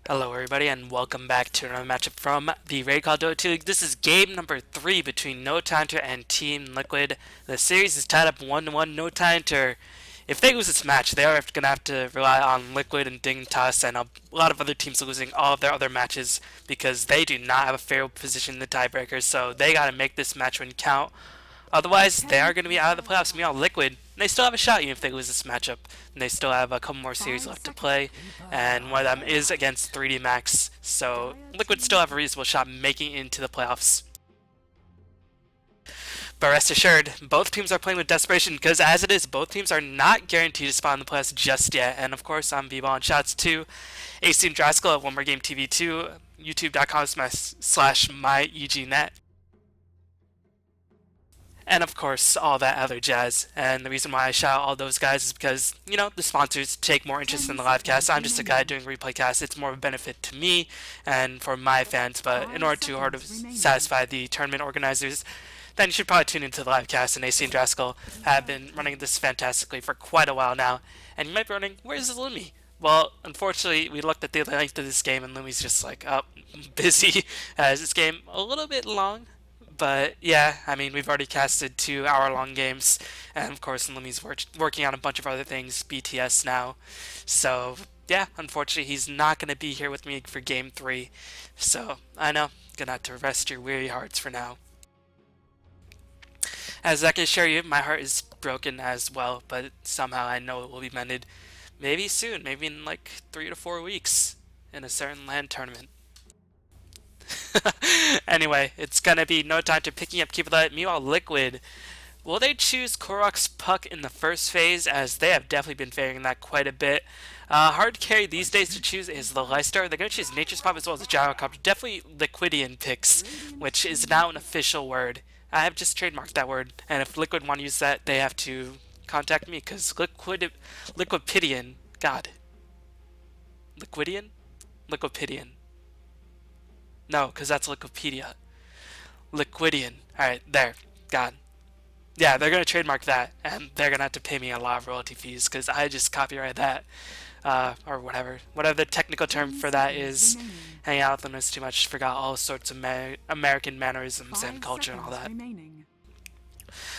Hello everybody and welcome back to another matchup from the Raidcall Dota 2 League. This is game number 3 between Tidehunter and Team Liquid. The series is tied up 1-1. Tidehunter, if they lose this match, they are going to have to rely on Liquid and Dignitas and a lot of other teams losing all of their other matches because they do not have a fair position in the tiebreakers, so they got to make this match win count. Otherwise, they are going to be out of the playoffs. Meanwhile, Liquid, they still have a shot even if they lose this matchup. And they still have a couple more series left to play, and one of them is against 3D Max. So Liquid still have a reasonable shot making it into the playoffs. But rest assured, both teams are playing with desperation because as it is, both teams are not guaranteed to spot in the playoffs just yet. And of course, I'm V-Ball and shouts to AC and Draskell at One More Game TV2, youtube.com/myegnet. And of course, all that other jazz. And the reason why I shout out all those guys is because, the sponsors take more interest in the live cast. I'm just a guy doing replay casts. It's more of a benefit to me and for my fans. But in order to satisfy the tournament organizers, then you should probably tune into the live cast. And AC and Draskell have been running this fantastically for quite a while now. And you might be wondering, where's Lumi? Well, unfortunately, we looked at the length of this game, and Lumi's just like, oh, busy. As this game a little bit long. But yeah, I mean, we've already casted 2 hour-long games, and of course, Lumi's working on a bunch of other things, BTS now. So yeah, unfortunately, he's not going to be here with me for Game 3. So I know, gonna have to rest your weary hearts for now. As I can assure you, my heart is broken as well, but somehow I know it will be mended. Maybe soon, maybe in like 3 to 4 weeks in a certain LAN tournament. Anyway, it's gonna be Tidehunter picking up Keep It. Meanwhile, Liquid, will they choose Korok's Puck in the first phase, as they have definitely been favoring that quite a bit. Hard carry these days to choose is the Leicester. They're going to choose Nature's Pop as well as the Gyrocopter. Definitely Liquidian picks, which is now an official word. I have just trademarked that word, and if Liquid want to use that, they have to contact me, because Liquidian, God. Liquidian? Liquidian. No, because that's Liquipedia. Liquidian. Alright, there. God. Yeah, they're going to trademark that, and they're going to have to pay me a lot of royalty fees, because I just copyrighted that. Or whatever. Whatever the technical term for that is. Hanging out with them is too much. Forgot all sorts of American mannerisms and culture and all that.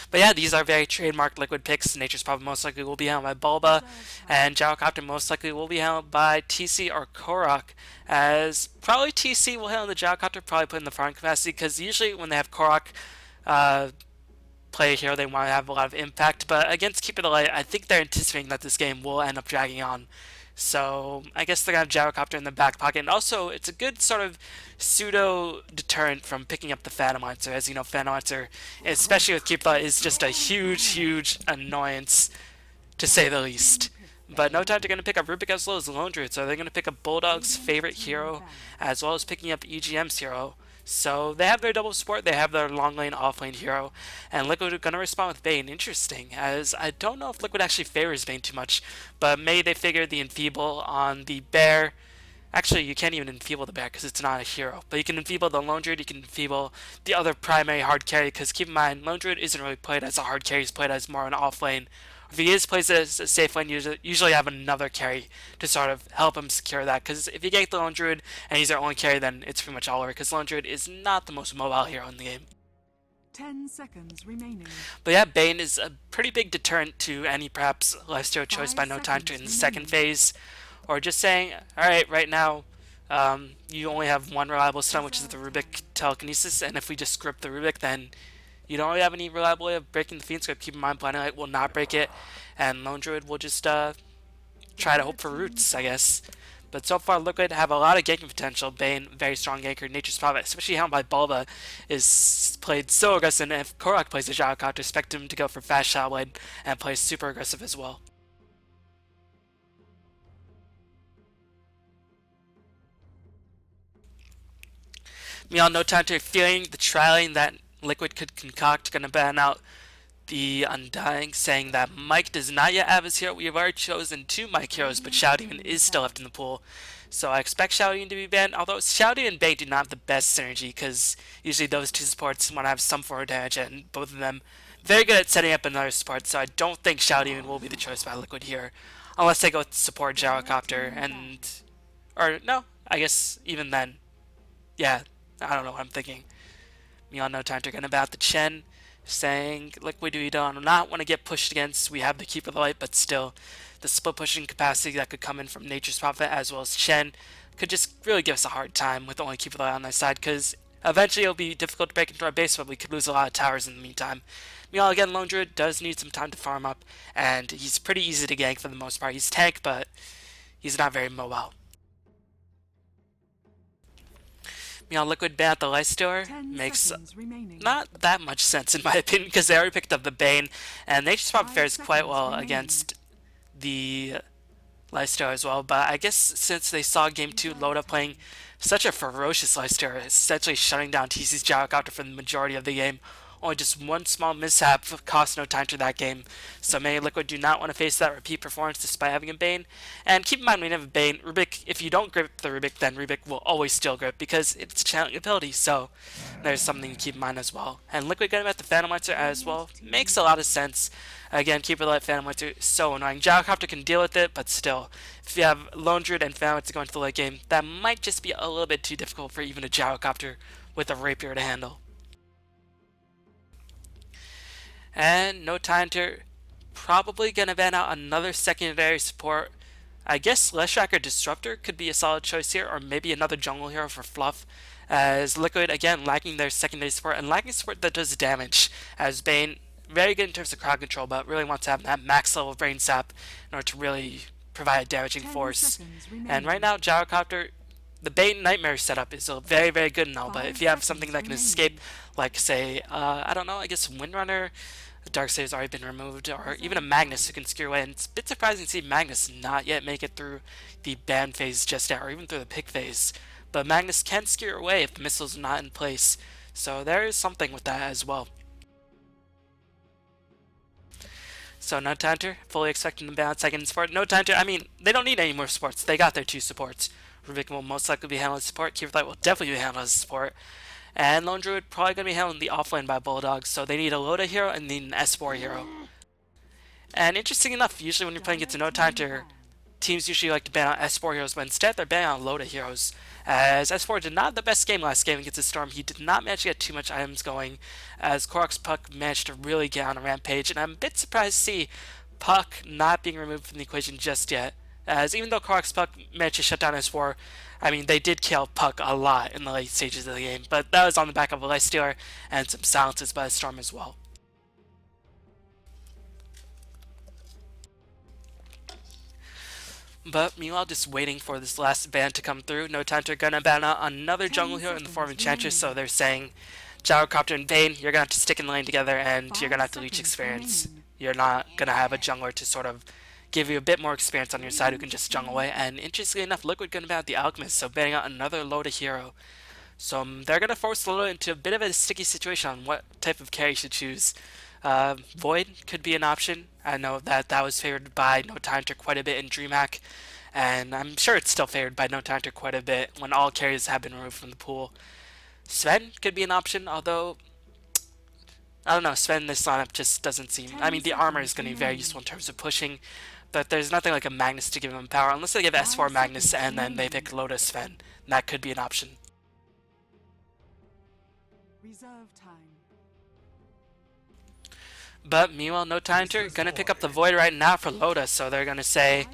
But yeah, these are very trademarked Liquid picks. Nature's Pop most likely will be held by Bulba, and Gyrocopter most likely will be held by TC or Korok, as probably TC will handle the Gyrocopter, probably put in the farm capacity, because usually when they have Korok play a hero, they want to have a lot of impact. But against Keep It Alight, I think they're anticipating that this game will end up dragging on. So I guess they're going to have Gyrocopter in the back pocket. And also, it's a good sort of pseudo-deterrent from picking up the Phantom Lancer. As you know, Phantom Lancer, especially with Keep It, is just a huge, huge annoyance, to say the least. But Tidehunter are going to pick up Rubik as well as Lone Druid, so they're going to pick up Bulldog's favorite hero, as well as picking up EGM's hero. So they have their double support, they have their long lane, off lane hero, and Liquid are going to respond with Bane. Interesting, as I don't know if Liquid actually favors Bane too much, but maybe they figure the Enfeeble on the Bear. Actually, you can't even enfeeble the Bear because it's not a hero, but you can enfeeble the Lone Druid, you can enfeeble the other primary hard carry, because keep in mind, Lone Druid isn't really played as a hard carry, he's played as more an off lane. If he is plays as a safe lane, usually have another carry to sort of help him secure that. Because if you get the Lone Druid and he's their only carry, then it's pretty much all over. Because Lone Druid is not the most mobile hero in the game. 10 seconds remaining. But yeah, Bane is a pretty big deterrent to any perhaps lifesteal choice by Tidehunter in the second phase. Or just saying, alright, right now, you only have one reliable stun, which is the Rubik Telekinesis. And if we just script the Rubik, then you don't really have any reliable way of breaking the Fiend Script. Keep in mind, Blinding Light will not break it, and Lone Druid will just try to hope for roots, I guess. But so far, Liquid have a lot of ganking potential. Bane, very strong ganker. Nature's Prophet, especially handled by Bulba, is played so aggressive. And if Korok plays a Gyrocopter, expect him to go for fast Shadow Blade and play super aggressive as well. We all know Tidehunter feeling the trialing that Liquid could concoct, gonna ban out the Undying, saying that Mike does not yet have his hero. We have already chosen 2 Mike heroes, but Shadow Demon is still left in the pool. So I expect Shadow Demon to be banned, although Shadow Demon and Bane do not have the best synergy, because usually those 2 supports want to have some forward damage, and both of them very good at setting up another support, so I don't think Shadow Demon will be the choice by Liquid here, unless they go with support Gyrocopter, and Or no, I guess even then, yeah, I don't know what I'm thinking. Me on No Time to gonna bat the Chen, saying Liquid we do not want to get pushed against. We have the Keeper of the Light, but still, the split pushing capacity that could come in from Nature's Prophet as well as Chen could just really give us a hard time with only Keeper of the Light on their side, because eventually it'll be difficult to break into our base, but we could lose a lot of towers in the meantime. Meanwhile, again, Lone Druid does need some time to farm up, and he's pretty easy to gank for the most part. He's tank, but he's not very mobile. Meanwhile, Liquid ban at the Lifestealer makes not that much sense in my opinion, because they already picked up the Bane, and Nature's Prophet fares quite well against the Lifestealer as well, but I guess since they saw Game 2 Loda playing such a ferocious Lifestealer, essentially shutting down TC's Gyrocopter for the majority of the game, only just one small mishap cost No Time to that game, so many Liquid do not want to face that repeat performance despite having a Bane. And keep in mind when you have a Bane, Rubik, if you don't grip the Rubik, then Rubik will always still grip because it's a channeling ability, so there's something to keep in mind as well. And Liquid getting at the Phantom Lancer as well makes a lot of sense. Again, Keeper of the Light Phantom Lancer is so annoying. Gyrocopter can deal with it, but still, if you have Lone Druid and Phantom Lancer going to the late game, that might just be a little bit too difficult for even a Gyrocopter with a Rapier to handle. And No Time to probably gonna ban out another secondary support. I guess Leshrac Disruptor could be a solid choice here, or maybe another jungle hero for Fluff, as Liquid again lacking their secondary support and lacking support that does damage, as Bane very good in terms of crowd control, but really wants to have that max level of brain sap in order to really provide a damaging force. And right now, Gyrocopter, the Bane Nightmare setup is very, very good and all, but if you have something that can escape, like say, I don't know, I guess Windrunner, Darksaber's already been removed, or even a Magnus who can scare away, and it's a bit surprising to see Magnus not yet make it through the ban phase just yet, or even through the pick phase. But Magnus can scare away if the missile's not in place, so there is something with that as well. So No Time to fully expecting the ban second support. No Time to, I mean, they don't need any more supports. They got their two supports. Rubik will most likely be handling support. Keeper of the Light will definitely be handling support. And Lone Druid probably going to be handling the offlane by Bulldogs, so they need a Loda hero and need an S4 hero. And interesting enough, usually when you're playing against a No Time to, teams usually like to ban out S4 heroes, but instead they're banning out Loda heroes. As S4 did not have the best game last game against the Storm, he did not manage to get too much items going, as Korok's Puck managed to really get on a rampage, and I'm a bit surprised to see Puck not being removed from the equation just yet. As even though Korok's Puck managed to shut down S4, I mean, they did kill Puck a lot in the late stages of the game, but that was on the back of a Lifestealer and some silences by the Storm as well. But meanwhile, just waiting for this last ban to come through. No Time to gonna ban out another jungle hero in the form of Enchantress, so they're saying, Gyrocopter and Bane, you're gonna have to stick in the lane together and you're gonna have to leech experience. You're not gonna have a jungler to sort of give you a bit more experience on your side who can just jungle away. And interestingly enough, Liquid gonna ban out the Alchemist, so banning out another Loda hero. So they're gonna force Loda into a bit of a sticky situation on what type of carry you should choose. Void could be an option. I know that was favored by No Time to quite a bit in DreamHack, and I'm sure it's still favored by No Time to quite a bit when all carries have been removed from the pool. Sven could be an option, although I don't know, Sven in this lineup just doesn't seem, I mean, the armor is going to be very useful in terms of pushing, but there's nothing like a Magnus to give him power, unless they give S4 Magnus and then they pick Loda Sven. That could be an option. Reserve time. But meanwhile, No Time to gonna pick up the Void right now for Loda, so they're gonna say,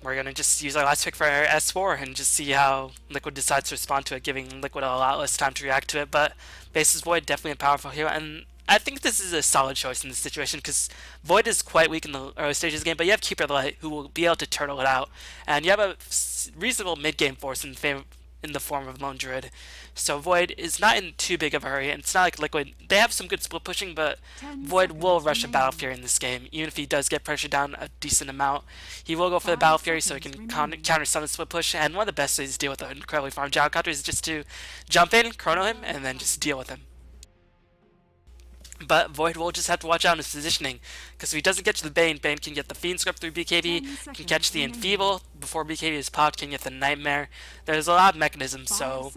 we're gonna just use our last pick for our S4 and just see how Liquid decides to respond to it, giving Liquid a lot less time to react to it. But Base's Void definitely a powerful hero, and I think this is a solid choice in this situation because Void is quite weak in the early stages of the game, but you have Keeper of the Light who will be able to turtle it out, and you have a reasonable mid-game force in the form of Lone Druid. So Void is not in too big of a hurry, and it's not like Liquid, they have some good split pushing, but Void will rush a Battle Fury in this game. Even if he does get pressure down a decent amount, he will go for the Battle Fury so he can counter some of the split push, and one of the best ways to deal with an incredibly farmed Gyrocopter is just to jump in, chrono him, and then just deal with him. But Void will just have to watch out on his positioning, because if he doesn't get to the Bane, Bane can get the Fiend Script through BKB, can catch the Enfeeble before BKB is popped, can get the Nightmare. There's a lot of mechanisms, so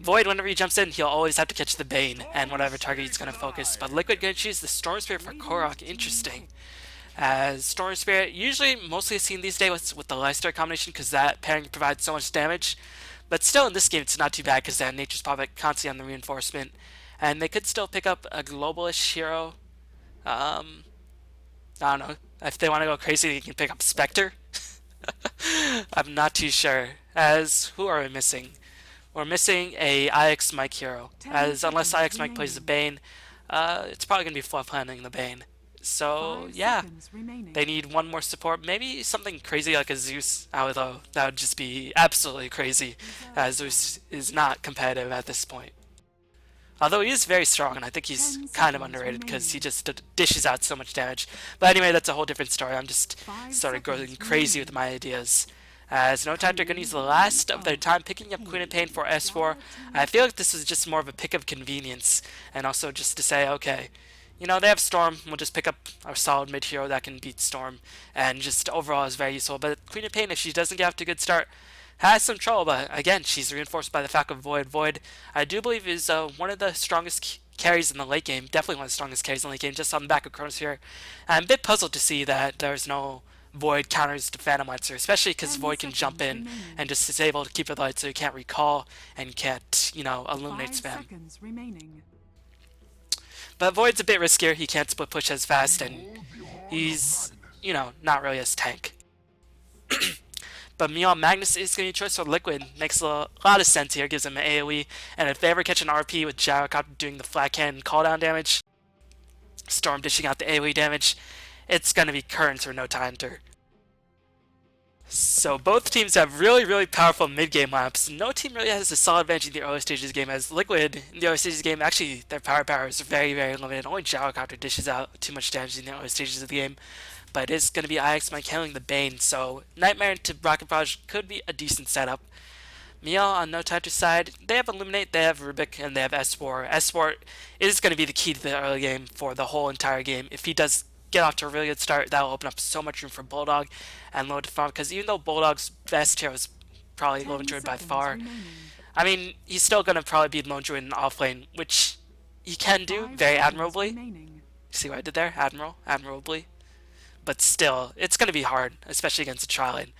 Void, whenever he jumps in, he'll always have to catch the Bane and whatever target he's going to focus. But Liquid going to choose the Storm Spirit for Korok, interesting. As Storm Spirit, usually mostly seen these days with the Leicester combination because that pairing provides so much damage. But still, in this game, it's not too bad because they have Nature's Prophet constantly on the reinforcement. And they could still pick up a globalish hero. Um, I don't know. If they want to go crazy, they can pick up Spectre. I'm not too sure. As who are we missing? We're missing a IX Mike hero. As unless IX Mike plays the Bane, it's probably gonna be Fluff planning the Bane. So yeah, they need one more support. Maybe something crazy like a Zeus. Although that would just be absolutely crazy, as Zeus is not competitive at this point. Although he is very strong, and I think he's kind of underrated because he just dishes out so much damage. But anyway, that's a whole different story. I'm just started going crazy with my ideas. As No Time, they're going to use the last of their time picking up Queen of Pain for S4. I feel like this is just more of a pick of convenience, and also just to say, okay, you know, they have Storm, we'll just pick up our solid mid hero that can beat Storm, and just overall is very useful. But Queen of Pain, if she doesn't get off to a good start, has some trouble, but again, she's reinforced by the fact of Void. Void, I do believe, is one of the strongest carries in the late game, definitely one of the strongest carries in the late game, just on the back of Chronosphere. I'm a bit puzzled to see that there's no Void counters to Phantom Lancer, especially because Void can jump in and just disable to keep it light so you can't recall and can't, you know, illuminate spam. But Void's a bit riskier, he can't split push as fast, and he's, you know, not really as tank. But Meow Magnus is going to be a choice for Liquid. Makes a lot of sense here, gives him an AoE, and if they ever catch an RP with Gyrocopter doing the flat cannon calldown damage, Storm dishing out the AoE damage, it's going to be Currents or No Tidehunter. So both teams have really powerful mid-game laps. No team really has a solid advantage in the early stages of the game, as Liquid in the early stages of the game, actually their power is very limited. Only Gyrocopter dishes out too much damage in the early stages of the game. But it is going to be IX Mike handling the Bane, so Nightmare into Rocket Barrage could be a decent setup. Meow on No Tidehunter's side, they have Illuminate, they have Rubik, and they have S4. S4 is going to be the key to the early game for the whole entire game. If he does get off to a really good start, that will open up so much room for Bulldog and Low to farm, because even though Bulldog's best hero is probably Lone Druid by far, I mean, he's still going to probably be Lone Druid in offlane, which he can do very admirably. See what I did there? Admirably. But still, it's going to be hard, especially against a Trilane.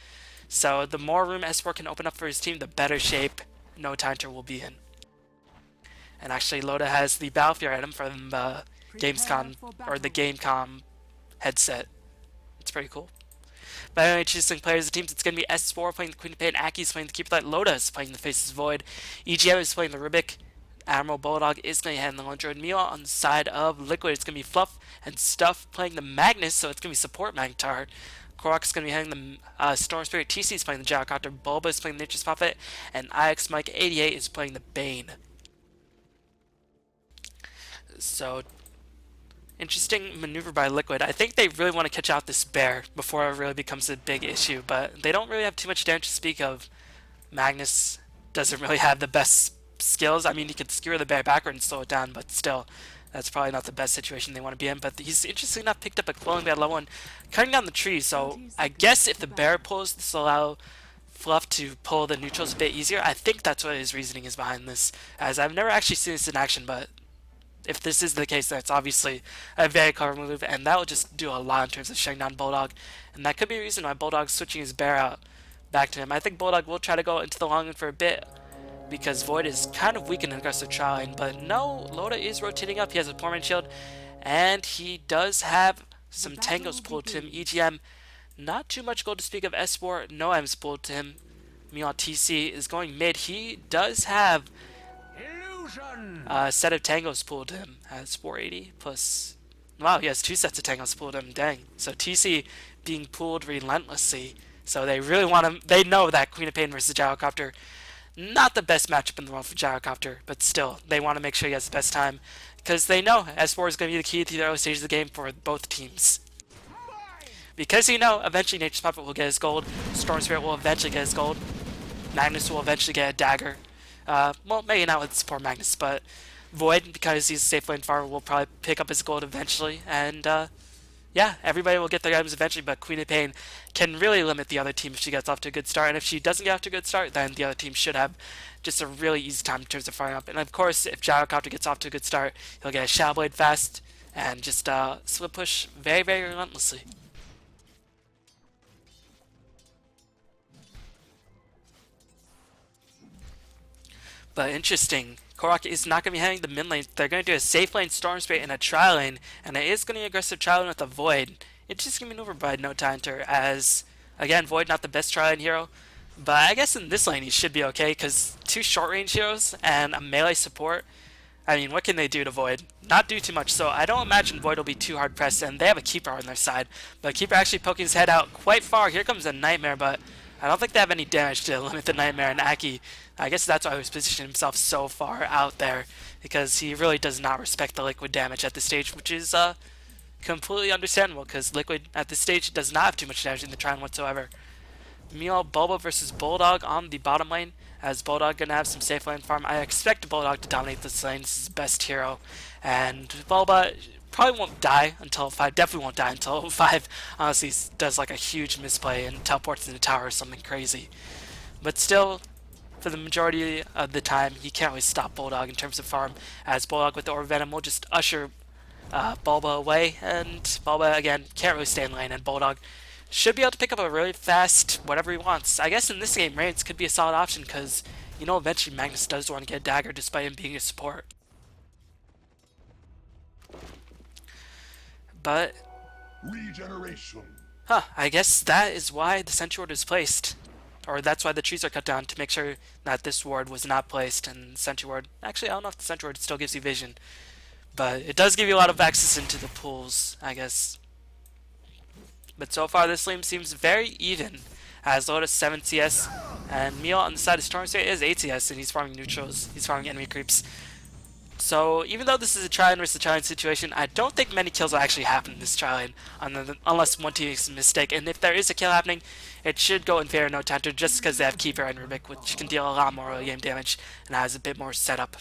So the more room S4 can open up for his team, the better shape No Tidehunter will be in. And actually, Loda has the Battlefield item from the Gamescom, or the Gamecom headset. It's pretty cool. But anyway, choosing players of the teams, it's going to be S4 playing the Queen of Pain, Aki is playing the Keeper Light, Loda is playing the Faceless Void, EGM is playing the Rubik, Admiral Bulldog is going to handle the Lone Druid. Meow on the side of Liquid, it's going to be Fluff and Stuff playing the Magnus, so it's going to be support Magnetar. Korok is going to be handling the Storm Spirit. TC is playing the Gyrocopter. Bulba is playing the Nature's Prophet. And IX Mike 88 is playing the Bane. So, interesting maneuver by Liquid. I think they really want to catch out this bear before it really becomes a big issue, but they don't really have too much damage to speak of. Magnus doesn't really have the best skills. I mean, he could skewer the bear backward and slow it down, but still, that's probably not the best situation they want to be in. But he's interestingly enough picked up a Glowing Bear level 1, cutting down the tree, so I guess if the bear pulls, this will allow Fluff to pull the neutrals a bit easier. I think that's what his reasoning is behind this, as I've never actually seen this in action, but if this is the case, then it's obviously a very clever move, and that will just do a lot in terms of shutting down Bulldog, and that could be a reason why Bulldog's switching his bear out back to him. I think Bulldog will try to go into the long end for a bit, because Void is kind of weak in aggressive Trilane, but no, Loda is rotating up. He has a Poor Man Shield, and he does have some Tangos pulled to him. EGM, not too much gold to speak of. S4, no M's pulled to him. Meow TC is going mid. He does have a set of Tangos pulled to him. Has 480 plus... Wow, he has 2 sets of Tangos pulled to him. Dang. So TC being pulled relentlessly. So they really want him... They know that Queen of Pain versus Gyrocopter, not the best matchup in the world for Gyrocopter, but still, they want to make sure he has the best time, because they know S4 is going to be the key to the early stages of the game for both teams. Because you know, eventually Nature's Prophet will get his gold, Storm Spirit will eventually get his gold, Magnus will eventually get a dagger. Well, maybe not with support Magnus, but Void, because he's a safe lane farmer, will probably pick up his gold eventually, and yeah, everybody will get their items eventually, but Queen of Pain can really limit the other team if she gets off to a good start, and if she doesn't get off to a good start, then the other team should have just a really easy time in terms of firing up. And of course, if Gyrocopter gets off to a good start, he'll get a Shadow Blade fast, and just split push very relentlessly. But interesting. Korok is not going to be heading the mid lane. They're going to do a safe lane Storm Spirit and a tri lane, and it is going to be aggressive tri lane with a Void. It's just going to be maneuvered by No Tidehunter as, again, Void not the best tri lane hero. But I guess in this lane he should be okay, because two short range heroes and a melee support. I mean, what can they do to Void? Not do too much, so I don't imagine Void will be too hard pressed, and they have a Keeper on their side. But Keeper actually poking his head out quite far. Here comes a Nightmare, but I don't think they have any damage to limit the Nightmare, and Aki, I guess that's why he's positioned himself so far out there, because he really does not respect the Liquid damage at this stage, which is completely understandable, because Liquid at this stage does not have too much damage in the Trine whatsoever. Meanwhile, Bulba versus Bulldog on the bottom lane, as Bulldog gonna have some safe lane farm. I expect Bulldog to dominate this lane. This is his best hero, and Bulba probably won't die until 5. Definitely won't die until 5. Honestly, does like a huge misplay and teleports in the tower or something crazy. But still, for the majority of the time, he can't really stop Bulldog in terms of farm, as Bulldog with the Orb Venom will just usher Bulba away, and Bulba again can't really stay in lane, and Bulldog should be able to pick up a really fast whatever he wants. I guess in this game, Raids could be a solid option because, you know, eventually Magnus does want to get a dagger despite him being a support. But, Regeneration. I guess that is why the Sentry Ward is placed. Or that's why the trees are cut down, to make sure that this ward was not placed, and Sentry Ward, actually I don't know if the Sentry Ward still gives you vision, but it does give you a lot of access into the pools, I guess. But so far this lane seems very even, as Lotus 7 CS, and Meal on the side of Storm Spirit is 8 CS, and he's farming neutrals, he's farming enemy creeps. So even though this is a try-lane versus a try-lane situation, I don't think many kills will actually happen in this try-lane, unless one team makes a mistake. And if there is a kill happening, it should go in favor of No Tidehunter just because they have Keeper and Rubik, which can deal a lot more early game damage and has a bit more setup.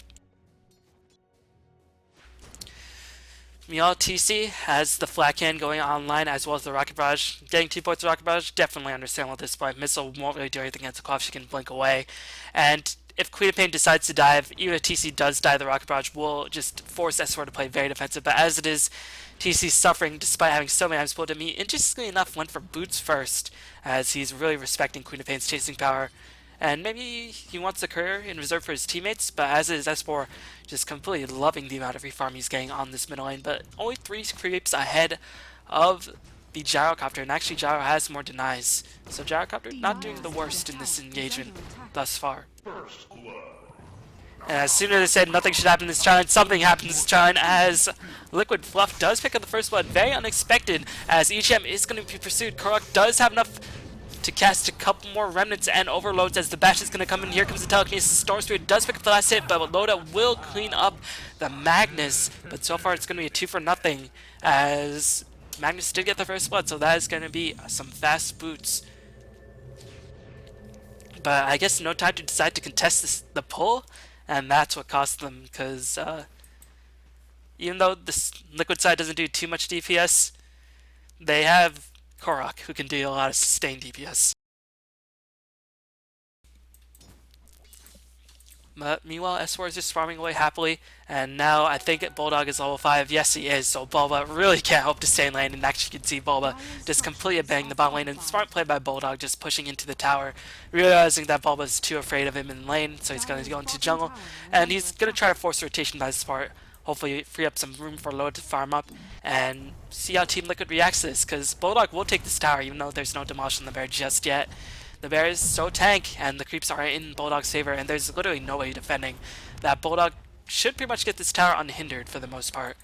Meanwhile, TC has the flat can going online as well as the Rocket Barrage. Getting 2 points of Rocket Barrage, definitely understandable at this point. Missile won't really do anything against the Cloth, she can blink away. And if Queen of Pain decides to dive, even if TC does die, the Rocket Barrage will just force S4 to play very defensive. But as it is, TC's suffering despite having so many items pulled him. He, interestingly enough, went for boots first, as he's really respecting Queen of Pain's chasing power. And maybe he wants a career in reserve for his teammates, but as is S4 just completely loving the amount of refarm he's getting on this middle lane, but only 3 creeps ahead of the Gyrocopter, and actually Gyro has more denies. So Gyrocopter not doing the worst in this engagement thus far. And as soon as I said nothing should happen in this challenge, something happens in this challenge as Liquid Fluff does pick up the first blood. Very unexpected, as EGM is going to be pursued. Korok does have enough to cast a couple more remnants and overloads as the bash is going to come in. Here comes the telekinesis. Storm Spirit does pick up the last hit, but Loda will clean up the Magnus. But so far it's going to be a 2 for nothing, as Magnus did get the first blood, so that is going to be some fast boots. But I guess no time to decide to contest the pull, and that's what cost them, because even though this Liquid side doesn't do too much DPS, they have Korok, who can deal a lot of sustained DPS. But meanwhile, S4 is just farming away happily, and now I think Bulldog is level 5. Yes, he is, so Bulba really can't hope to stay in lane, and actually you can see Bulba just completely abandoning the bottom lane, and smart play by Bulldog just pushing into the tower, realizing that Bulba is too afraid of him in lane, so he's going to go into jungle, and he's going to try to force rotation by this part, hopefully free up some room for Load to farm up, and see how Team Liquid reacts to this, because Bulldog will take this tower, even though there's no demolition on the bear just yet. The bear is so tank, and the creeps are in Bulldog's favor, and there's literally nobody defending. That Bulldog should pretty much get this tower unhindered for the most part.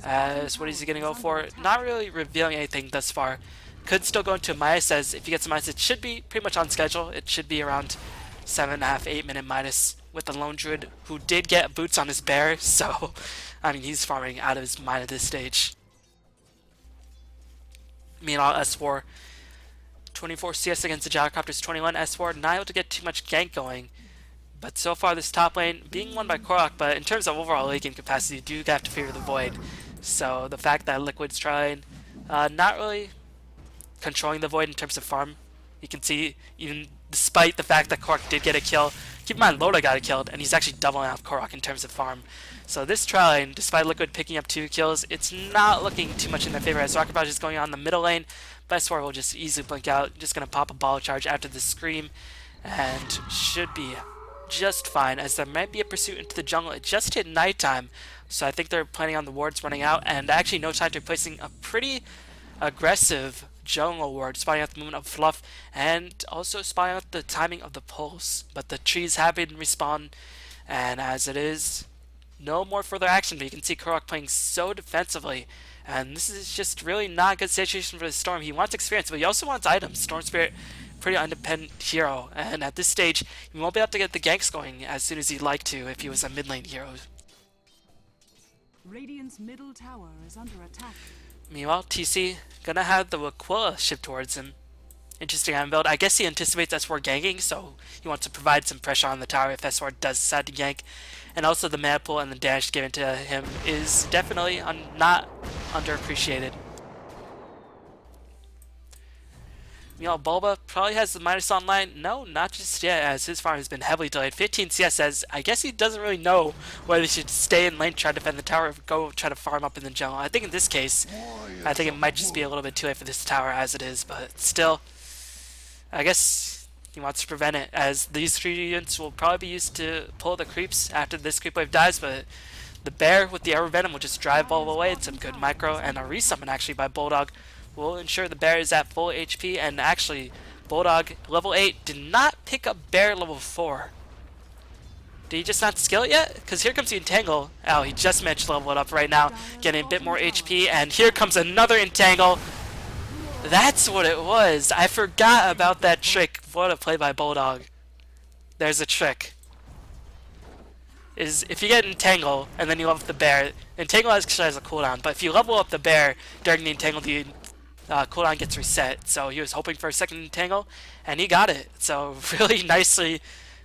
As what is he going to go for? Not really revealing anything thus far. Could still go into a minus, as if he gets a minus, it should be pretty much on schedule. It should be around 7.5, 8 minute minus with the Lone Druid, who did get boots on his bear, so I mean he's farming out of his mind at this stage. Meanwhile, S4 24 CS against the Gyrocopter's 21. S4 not able to get too much gank going, but so far this top lane being won by Korok, but in terms of overall late game capacity, you do have to fear the Void. So the fact that Liquid's trying, not really controlling the Void in terms of farm. You can see, even despite the fact that Korok did get a kill, keep in mind Loda got a kill, and he's actually doubling out Korok in terms of farm. So this tri lane, despite Liquid picking up 2 kills, it's not looking too much in their favor, as Rocket Barrage is going on the middle lane. S4 will just easily blink out, just going to pop a ball charge after the scream, and should be just fine, as there might be a pursuit into the jungle. It just hit nighttime, so I think they're planning on the wards running out, and actually no time to placing a pretty aggressive jungle ward, spotting out the movement of Fluff, and also spotting out the timing of the pulse. But the trees have been respawned, and as it is, no more further action, but you can see Korok playing so defensively, and this is just really not a good situation for the Storm. He wants experience, but he also wants items. Storm Spirit, pretty independent hero, and at this stage, he won't be able to get the ganks going as soon as he'd like to if he was a mid lane hero. Radiant's middle tower is under attack. Meanwhile, TC gonna have the Aquila shift towards him. Interesting item build. I guess he anticipates S4 ganking, so he wants to provide some pressure on the tower if S4 does decide to gank. And also the mana pool and the damage given to him is definitely not underappreciated. Meanwhile, Bulba probably has the minus online. No, not just yet, as his farm has been heavily delayed. 15 CS says, I guess he doesn't really know whether he should stay in lane, try to defend the tower, or go try to farm up in the jungle. I think in this case, I think it might just be a little bit too late for this tower as it is, but still, I guess he wants to prevent it, as these 3 units will probably be used to pull the creeps after this creep wave dies, but the bear with the arrow venom will just drive Bulba away. It's some good micro, and a resummon actually by Bulldog will ensure the bear is at full HP, and actually, Bulldog, level 8, did not pick up bear level 4. Did he just not skill it yet? Because here comes the Entangle. Oh, he just managed to level it up right now, getting a bit more HP, and here comes another Entangle. That's what it was. I forgot about that trick. What a play by Bulldog. There's a trick. Is if you get Entangle, and then you level up the bear, Entangle actually has a cooldown, but if you level up the bear during the Entangle, the cooldown gets reset. So he was hoping for a second Entangle, and he got it. So really nicely,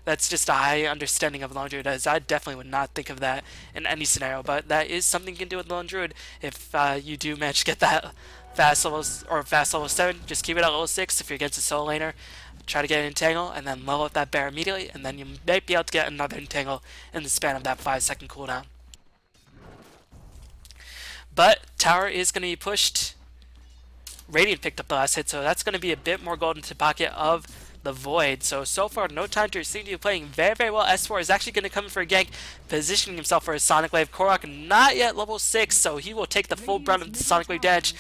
that's just a high understanding of Lone Druid, as I definitely would not think of that in any scenario, but that is something you can do with Lone Druid if you do manage to get that fast level 7. Just keep it at level 6 if you're against a solo laner. Try to get an Entangle, and then level up that bear immediately, and then you might be able to get another Entangle in the span of that 5-second cooldown. But tower is going to be pushed. Radiant picked up the last hit, so that's going to be a bit more gold into the pocket of the Void. So far, no time to seem to be playing very, very well. S4 is actually going to come in for a gank, positioning himself for a Sonic Wave. Korok not yet level 6, so he will take the full brunt of the Sonic Wave damage.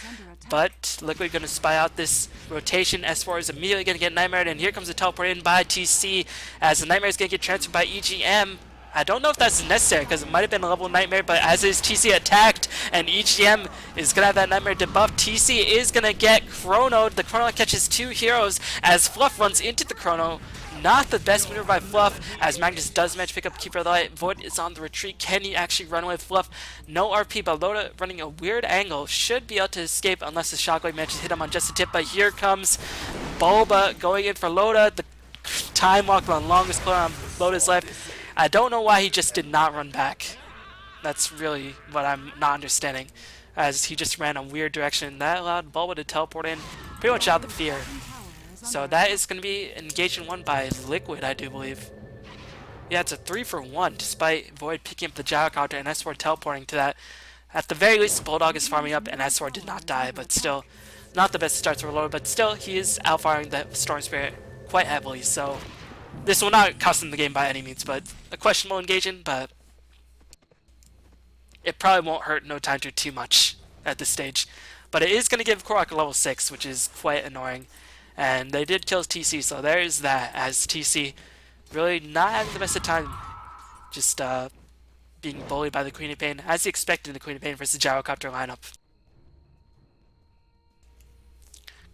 But Liquid going to spy out this rotation. S4 is immediately going to get Nightmared, and here comes the teleport in by TC, as the Nightmare is going to get transferred by EGM. I don't know if that's necessary, because it might have been a level Nightmare, but as is TC attacked, and EGM is going to have that Nightmare debuff, TC is going to get Chronoed. The Chrono catches 2 heroes as Fluff runs into the Chrono. Not the best maneuver by Fluff, as Magnus does manage to pick up Keeper of the Light. Void is on the retreat. Can he actually run away with Fluff? No RP, but Loda running a weird angle. Should be able to escape unless the Shockwave manages to hit him on just a tip, but here comes Bulba going in for Loda. The time walk, the longest cooldown on Loda's life. I don't know why he just did not run back. That's really what I'm not understanding, as he just ran a weird direction. That allowed Bulba to teleport in pretty much out of fear. So that is going to be engagement 1 by Liquid, I do believe. Yeah, it's a 3-for-1, despite Void picking up the Gyrocopter and S4 teleporting to that. At the very least, Bulldog is farming up, and S4 did not die, but still, not the best starts for Loda, but still, he is outfiring the Storm Spirit quite heavily, so this will not cost him the game by any means, but a questionable engagement, but it probably won't hurt No Time to too much at this stage. But it is going to give Korok a level 6, which is quite annoying. And they did kill TC, so there is that, as TC really not having the best of time, just being bullied by the Queen of Pain, as he expected in the Queen of Pain versus Gyrocopter lineup.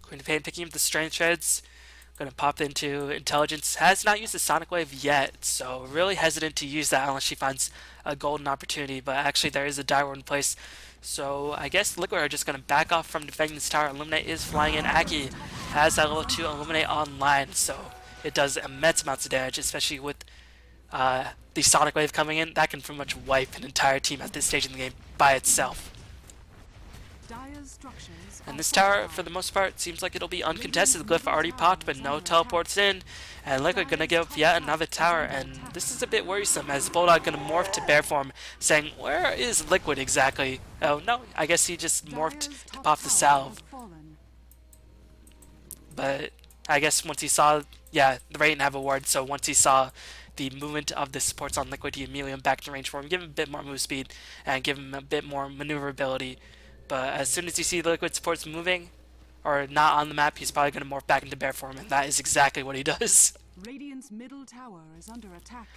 Queen of Pain picking up the Strength Shreds, going to pop into Intelligence. Has not used the Sonic Wave yet, so really hesitant to use that unless she finds a golden opportunity, but actually there is a Die Ward in place. So I guess Liquid are just going to back off from defending this tower. Illuminate is flying in. Aki has that level 2 Illuminate online, so it does immense amounts of damage, especially with the Sonic Wave coming in. That can pretty much wipe an entire team at this stage in the game by itself. And this tower, for the most part, seems like it'll be uncontested. The glyph already popped, but no teleports in. And Liquid gonna give up yet another tower, and this is a bit worrisome, as Bulldog gonna morph to bear form, saying, where is Liquid exactly? Oh no, I guess he just morphed to pop the salve. But I guess once he saw, yeah, the Radiant have a ward, so once he saw the movement of the supports on Liquid. You immediately back to range for him, give him a bit more move speed, and give him a bit more maneuverability. But as soon as you see the Liquid supports moving, or not on the map, he's probably going to morph back into bear form, and that is exactly what he does. Radiant's middle tower is under attack.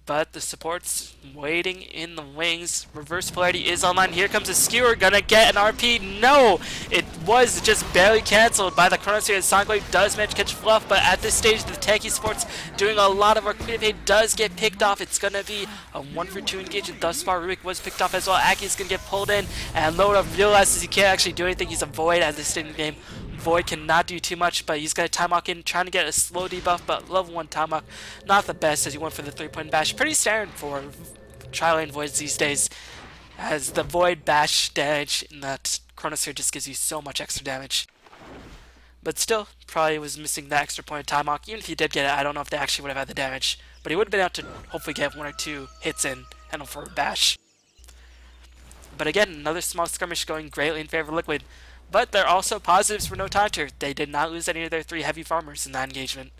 But the support's waiting in the wings. Reverse polarity is online. Here comes a skewer. Gonna get an RP. No! It was just barely cancelled by the Chronosphere. Sonic does manage to catch Fluff, but at this stage, the tanky support's doing a lot of work. Queen of Pain does get picked off. It's gonna be a 1-for-2 engagement. Thus far, Rubik was picked off as well. Aki's gonna get pulled in, and Loda realizes he can't actually do anything. He's a void at this stage in the game. Void cannot do too much, but he's going to time walk in, trying to get a slow debuff, but level 1 time walk, not the best as he went for the 3-point bash. Pretty standard for tri-lane voids these days, as the void bash damage in that Chronosphere just gives you so much extra damage. But still, probably was missing that extra point of time walk. Even if he did get it, I don't know if they actually would have had the damage, but he would have been able to hopefully get 1 or 2 hits in and for a bash. But again, another small skirmish going greatly in favor of Liquid. But there are also positives for Tidehunter. They did not lose any of their 3 heavy farmers in that engagement.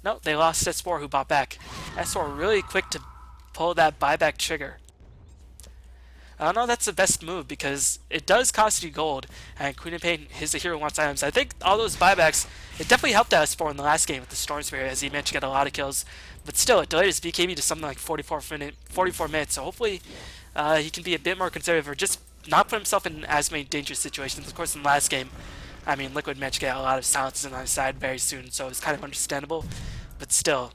No, they lost S4 who bought back. S4 really quick to pull that buyback trigger. I don't know if that's the best move because it does cost you gold, and Queen of Pain is the hero who wants items. I think all those buybacks, it definitely helped S4 in the last game with the Storm Spirit, as he managed to get a lot of kills. But still, it delayed his BKB to something like 44 minutes, so hopefully he can be a bit more conservative or just not put himself in as many dangerous situations. Of course, in the last game, I mean, Liquid managed to get a lot of silences on his side very soon, so it's kind of understandable. But still,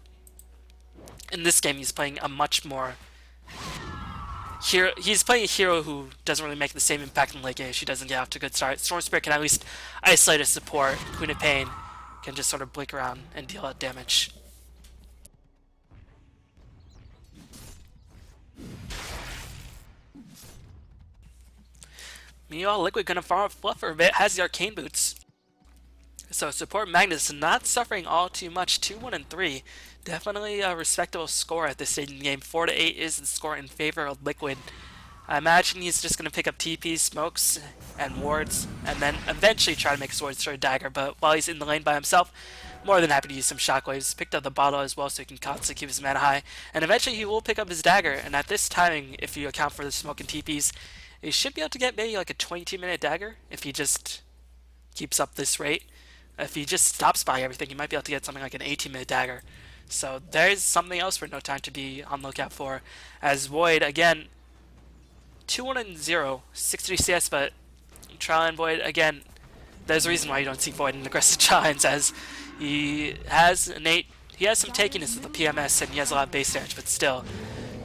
in this game, he's playing a much more hero. He's playing a hero who doesn't really make the same impact in late game if she doesn't get off to a good start. Storm Spirit can at least isolate a support. Queen of Pain can just sort of blink around and deal out damage. Meanwhile, Liquid gonna farm up Fluff for a bit, has the Arcane Boots. So support Magnus not suffering all too much, 2-1-3. Definitely a respectable score at this stage in the game. 4-8 is the score in favor of Liquid. I imagine he's just gonna pick up TPs, smokes, and wards, and then eventually try to make a sword destroy dagger, but while he's in the lane by himself, more than happy to use some shockwaves. Picked up the bottle as well so he can constantly keep his mana high, and eventually he will pick up his dagger, and at this timing, if you account for the smoke and TPs, he should be able to get maybe like a 22-minute dagger if he just keeps up this rate. If he just stops by everything, he might be able to get something like an 18-minute dagger. So there's something else for No Time to be on the lookout for. As Void, again, 2-1-0, 60 CS, but Trial and Void, again, there's a reason why you don't see Void in aggressive challenges, as he has some takiness with the PMS and he has a lot of base damage, but still,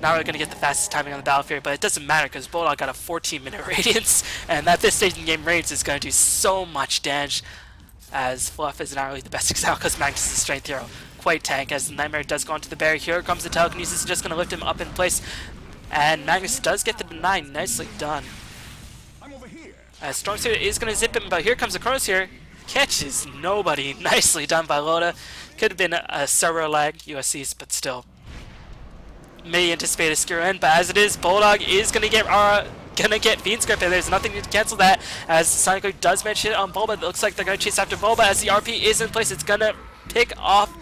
not really going to get the fastest timing on the battlefield, but it doesn't matter because Bulldog got a 14-minute radiance, and at this stage in the game, Radiance is going to do so much damage, as Fluff is not really the best example because Magnus is a strength hero. Quite tank, as the Nightmare does go onto the barrier. Here comes the telekinesis, just going to lift him up in place, and Magnus does get the deny. Nicely done. As Stormsphere is going to zip him, but here comes the Chronosphere. Catches nobody. Nicely done by Loda. Could have been a server lag, USC's, but still. May anticipate a screw in, but as it is, Bulldog is gonna get Fiend's Grip, and there's nothing to cancel that, as Sonic does manage to hit on Bulba. It looks like they're gonna chase after Bulba as the RP is in place. It's gonna pick off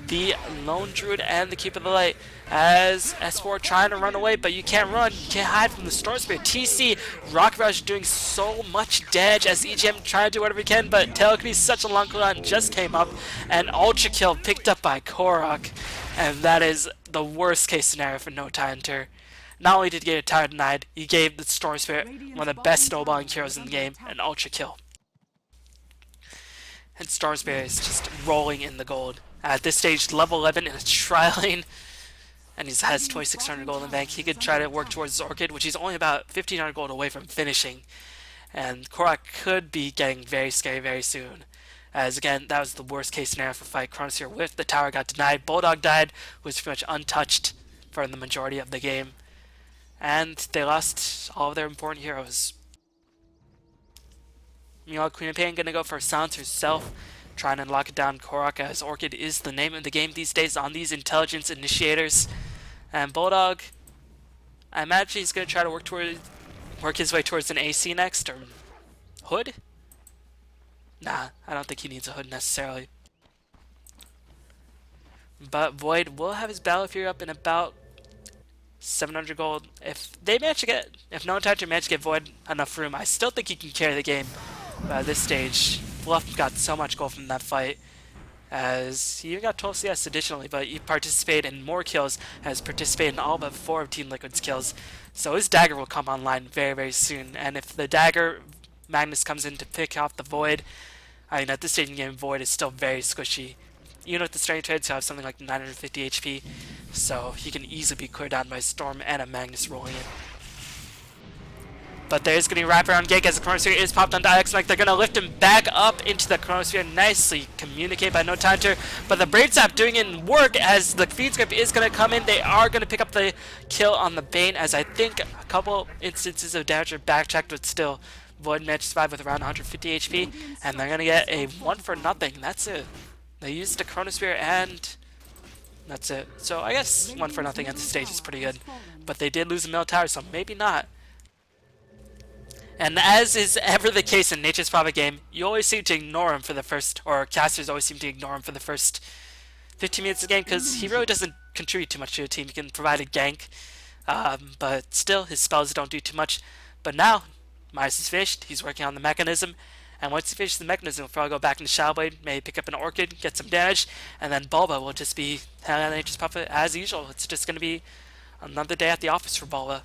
the Lone Druid and the Keep of the Light, as S4 trying to run away, but you can't run, you can't hide from the Storm Spirit. TC, Rocket Rush doing so much damage as EGM trying to do whatever he can, but Telekinesis such a long cooldown just came up, and Ultra Kill picked up by Korok, and that is the worst case scenario for No Tidehunter. Not only did he get a tower denied, he gave the Storm Spirit one of the best snowballing heroes in the game, an Ultra Kill. And Storm Spirit is just rolling in the gold. At this stage, level 11 in a tri-lane, and he has 2,600 gold in the bank. He could try to work towards his Orchid, which he's only about 1,500 gold away from finishing. And Korok could be getting very scary very soon. As again, that was the worst case scenario for fight. Chronosphere with the tower got denied. Bulldog died, was pretty much untouched for the majority of the game. And they lost all of their important heroes. Meanwhile, Queen of Pain gonna go for Silence herself, trying to lock it down Korok, as Orchid is the name of the game these days on these intelligence initiators. And Bulldog, I imagine he's gonna try to work his way towards an AC next, or Hood? Nah, I don't think he needs a Hood necessarily. But Void will have his Battle Fury up in about 700 gold. If no Tidehunter manage to get Void enough room, I still think he can carry the game. But at this stage, Fluff got so much gold from that fight, as he even got 12 CS additionally, but he participated in more kills, has participated in all but 4 of Team Liquid's kills. So his dagger will come online very, very soon, and if the dagger Magnus comes in to pick off the Void, I mean, at this stage in the game, Void is still very squishy. Even with the strength trades, he'll have something like 950 HP, so he can easily be cleared down by Storm and a Magnus rolling in. But there's going to be a wraparound gank as the Chronosphere is popped on Alex Mike. They're going to lift him back up into the Chronosphere. Nicely communicated by No Tidehunter. But the Braid Zap doing it in work as the Feed Script is going to come in. They are going to pick up the kill on the Bane, as I think a couple instances of damage are backchecked, but still Void managed to survive with around 150 HP. And they're going to get a 1 for nothing. That's it. They used the Chronosphere and that's it. So I guess 1 for nothing at this stage is pretty good. But they did lose the middle tower, so maybe not. And as is ever the case in Nature's Prophet game, you always seem to ignore him for the first, or casters always seem to ignore him for the first 15 minutes of the game, because he really doesn't contribute too much to the team. He can provide a gank, but still, his spells don't do too much. But now, Midas is finished, he's working on the mechanism, and once he finishes the mechanism, he'll probably go back into Shadow Blade, maybe pick up an Orchid, get some damage, and then Bulba will just be hanging on Nature's Prophet as usual. It's just going to be another day at the office for Bulba.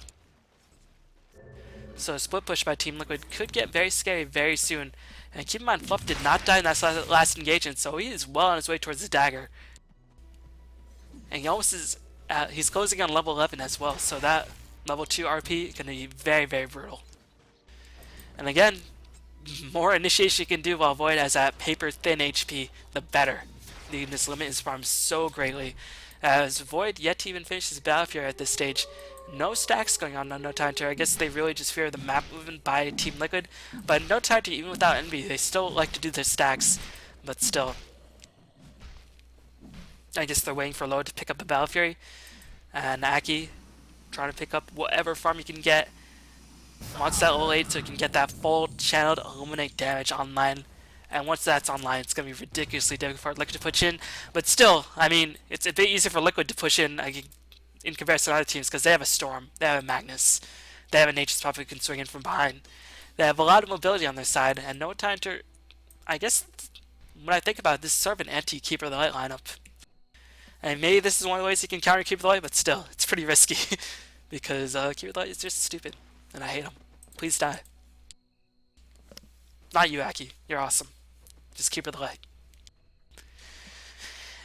So a split push by Team Liquid could get very scary very soon. And keep in mind, Fluff did not die in that last engagement, so he is well on his way towards the dagger. And he almost is, he's closing on level 11 as well, so that level 2 RP is going to be very, very brutal. And again, more initiation you can do while Void has that paper thin HP, the better. You can just limit his farm so greatly. As Void yet to even finish his Battle Fury at this stage. No stacks going on No Tidehunter. I guess they really just fear the map movement by Team Liquid. But No Tidehunter, even without Envy, they still like to do their stacks. But still, I guess they're waiting for Low to pick up the Battle Fury. And Aki trying to pick up whatever farm he can get. Wants that level 8 so he can get that full channeled Illuminate damage online. And once that's online, it's going to be ridiculously difficult for Liquid to push in. But still, I mean, it's a bit easier for Liquid to push in in comparison to other teams, because they have a Storm, they have a Magnus, they have a Nature's Prophet who can swing in from behind. They have a lot of mobility on their side, and No Tidehunter, I guess, when I think about it, this is sort of an anti-Keeper of the Light lineup. And maybe this is one of the ways he can counter Keeper of the Light, but still, it's pretty risky, because Keeper of the Light is just stupid, and I hate him. Please die. Not you, Aki. You're awesome. Just Keeper of the Light.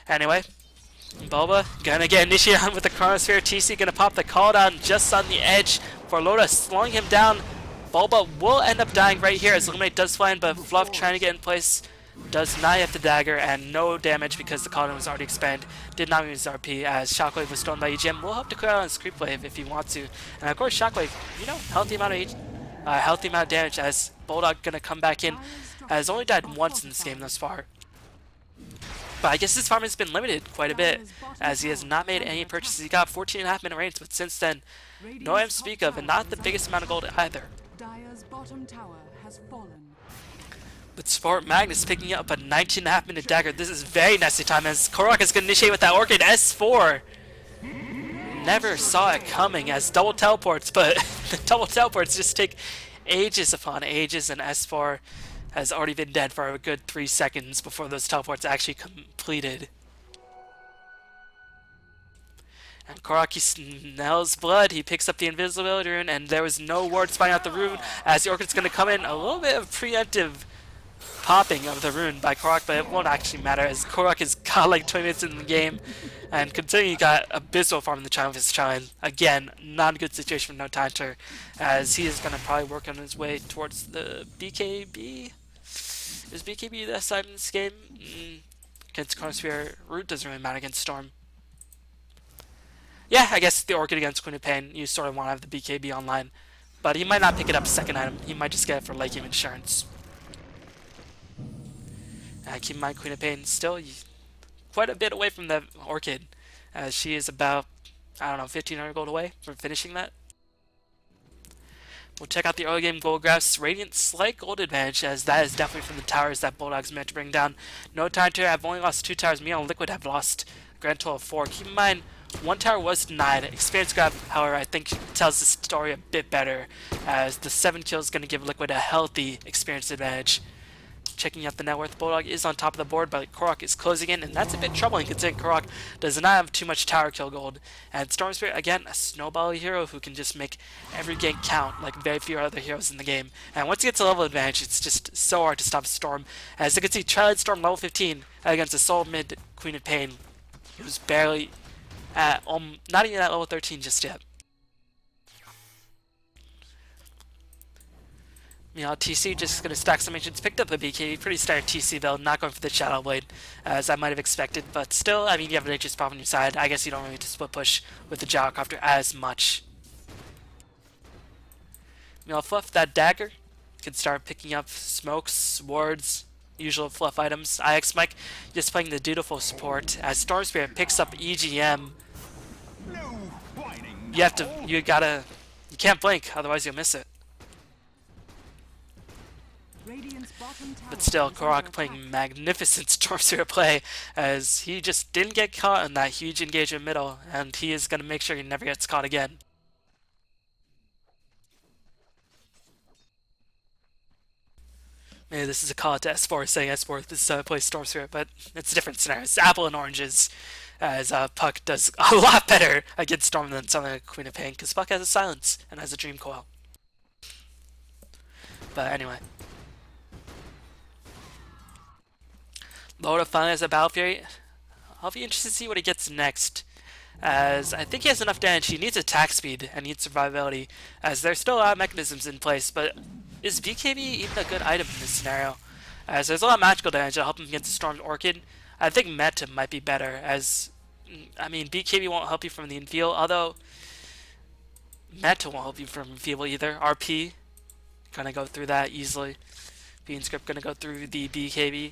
Anyway, Bulba gonna get initiated on with the Chronosphere. TC gonna pop the call down just on the edge for Loda, slowing him down. Bulba will end up dying right here as Illuminate does fly in, but Fluff trying to get in place does not hit the dagger, and no damage because the call down was already expanded. Did not use RP as Shockwave was stolen by EGM. Will help to clear out his creep wave if he wants to. And of course Shockwave, you know, healthy amount of damage as Bulldog gonna come back in. Has only died once in this game thus far. But I guess his farm has been limited quite a bit, as he has not made any purchases. He got 14.5 minute range, but since then, no item to speak of, and not the biggest amount of gold either. Dire's bottom tower has fallen. But Sport Magnus picking up a 19.5 minute dagger. This is very nicely timed as Korok is going to initiate with that Orchid S4. Never saw it coming as double teleports, but the double teleports just take ages upon ages, and S4 has already been dead for a good 3 seconds before those teleports actually completed. And Koraki smells blood. He picks up the invisibility rune, and there was no ward spying out the rune as the Orchid's going to come in. A little bit of preemptive popping of the rune by Korok, but it won't actually matter as Korok has got like 20 minutes in the game, and considering he got Abyssal farm in the Chime of his Chime, again, not a good situation for No Tidehunter, as he is going to probably work on his way towards the BKB. Is BKB the side in this game? Against Chronosphere, Root doesn't really matter against Storm. Yeah, I guess the Orchid against Queen of Pain, you sort of want to have the BKB online. But he might not pick it up second item. He might just get it for late game insurance. Keep in mind, Queen of Pain still quite a bit away from the Orchid, as she is about, I don't know, 1,500 gold away from finishing that. We'll check out the early game gold graphs. Radiant slight gold advantage, as that is definitely from the towers that Bulldog's meant to bring down. No Tidehunter have only lost 2 towers. Me and Liquid have lost a grand total of 4. Keep in mind, 1 tower was denied. Experience grab, however, I think tells the story a bit better, as the 7 kills is going to give Liquid a healthy experience advantage. Checking out the net worth, Bulldog is on top of the board, but Korok is closing in, and that's a bit troubling considering Korok does not have too much tower kill gold. And Storm Spirit, again, a snowball hero who can just make every gank count like very few other heroes in the game. And once he gets a level advantage, it's just so hard to stop Storm. As you can see, Twilight Storm level 15 against a Soul Mid Queen of Pain, who's barely at, not even at level 13 just yet. You know, TC just going to stack some ancients, picked up the BKB, pretty standard TC build, not going for the Shadow Blade, as I might have expected, but still, I mean, you have an Nature's Prophet on your side. I guess you don't really need to split push with the Gyrocopter as much. You know, Fluff, that dagger, can start picking up smokes, wards, usual Fluff items. IX Mike just playing the dutiful support, as Storm Spirit picks up EGM. You can't blink, otherwise you'll miss it. But still, Korok playing magnificent Storm Spirit play, as he just didn't get caught in that huge engagement middle, and he is going to make sure he never gets caught again. Maybe this is a call to S4 saying S4 this plays Storm Spirit, but it's a different scenario. It's apple and oranges, as Puck does a lot better against Storm than something like Queen of Pain, because Puck has a silence and has a Dream Coil. But anyway. Dota finally has a Battle Fury. I'll be interested to see what he gets next, as I think he has enough damage. He needs attack speed and needs survivability, as there's still a lot of mechanisms in place, but is BKB even a good item in this scenario? As there's a lot of magical damage that'll help him against the Stormed Orchid. I think Meta might be better, as, I mean, BKB won't help you from the infield, although Meta won't help you from infield either. RP, gonna go through that easily. Bean Script gonna go through the BKB.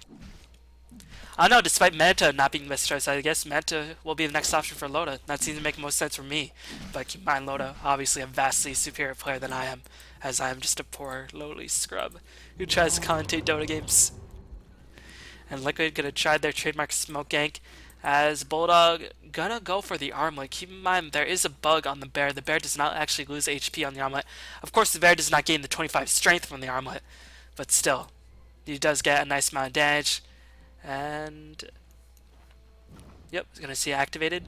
I don't know, despite Meta not being the best choice, I guess Meta will be the next option for Loda. That seems to make most sense for me. But keep in mind, Loda, obviously a vastly superior player than I am, as I am just a poor, lowly scrub who tries to commentate Dota games. And Liquid gonna try their trademark smoke gank, as Bulldog gonna go for the armlet. Keep in mind, there is a bug on the bear. The bear does not actually lose HP on the armlet. Of course, the bear does not gain the 25 strength from the armlet, but still, he does get a nice amount of damage. And yep, gonna see it activated.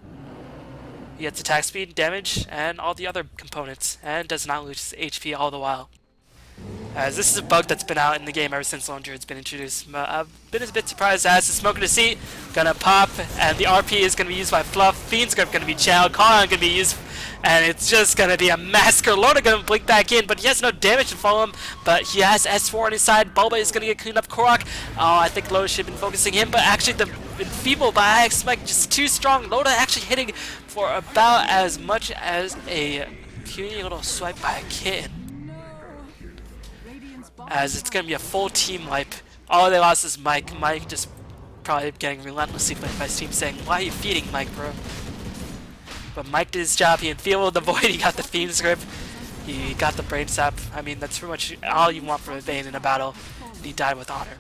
He gets attack speed, damage, and all the other components, and does not lose HP all the while. As this is a bug that's been out in the game ever since Launcher has been introduced. But I've been a bit surprised as the Smoke in the Seat gonna pop, and the RP is gonna be used by Fluff, Fiend's Grip gonna be channeled, Colin gonna be used, and it's just gonna be a massacre. Loda gonna blink back in, but he has no damage to follow him, but he has S4 on his side. Bulba is gonna get cleaned up. Korok, oh, I think Loda should have been focusing him, but actually the Enfeebled by IX Mike just too strong. Loda actually hitting for about as much as a puny little swipe by a kitten. As it's going to be a full team wipe. All they lost is Mike. Mike just probably getting relentlessly played by his team, saying, "Why are you feeding Mike, bro?" But Mike did his job. He enfeebled the Void. He got the Fiend's Grip. He got the Brain Sap. I mean, that's pretty much all you want from a Vayne in a battle. And he died with honor.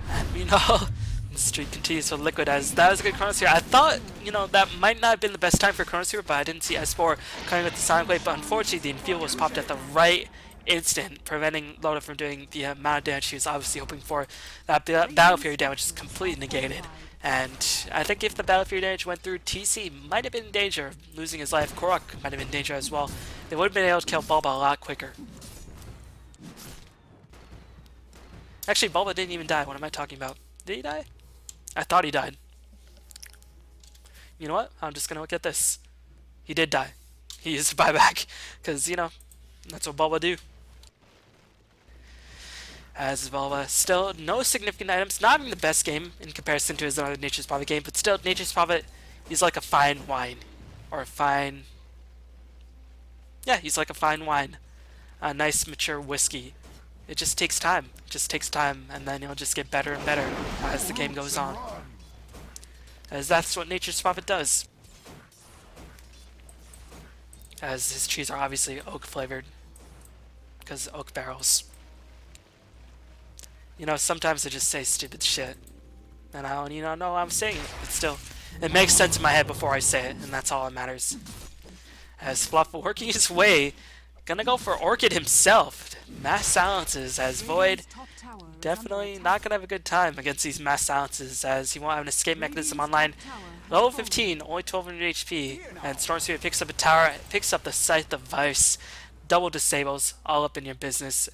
And you know, the streak continues for Liquid, as that was a good Chronosphere. I thought, you know, that might not have been the best time for Chronosphere, but I didn't see S4 coming with the Sonic Blade. But unfortunately, the Enfeeble was popped at the right instant, preventing Loda from doing the amount of damage she was obviously hoping for. That Battle Fury damage is completely negated. And I think if the Battle Fury damage went through, TC might have been in danger of losing his life. Korok might have been in danger as well. They would have been able to kill Bulba a lot quicker. Actually, Bulba didn't even die. What am I talking about? Did he die? I thought he died. You know what? I'm just gonna look at this. He did die. He used a buyback. Because, you know, that's what Bulba do. As Bulba, still no significant items. Not having the best game in comparison to his other Nature's Prophet game, but still, Nature's Prophet, he's like a fine wine. Or a fine... Yeah, he's like a fine wine. A nice, mature whiskey. It just takes time. It just takes time, and then it'll just get better and better as the game goes on. As that's what Nature's Prophet does. as his trees are obviously oak flavored because oak barrels. You know, sometimes I just say stupid shit, and I don't even know I'm saying it, but still, it makes sense in my head before I say it, and that's all that matters. As Fluff working his way, gonna go for Orchid himself. Mass silences as Void definitely not gonna have a good time against these mass silences as he won't have an escape mechanism online. Level 15, only 1200 HP, and Storm Spirit picks up a tower, picks up the Scythe of Vice, double disables, all up in your business.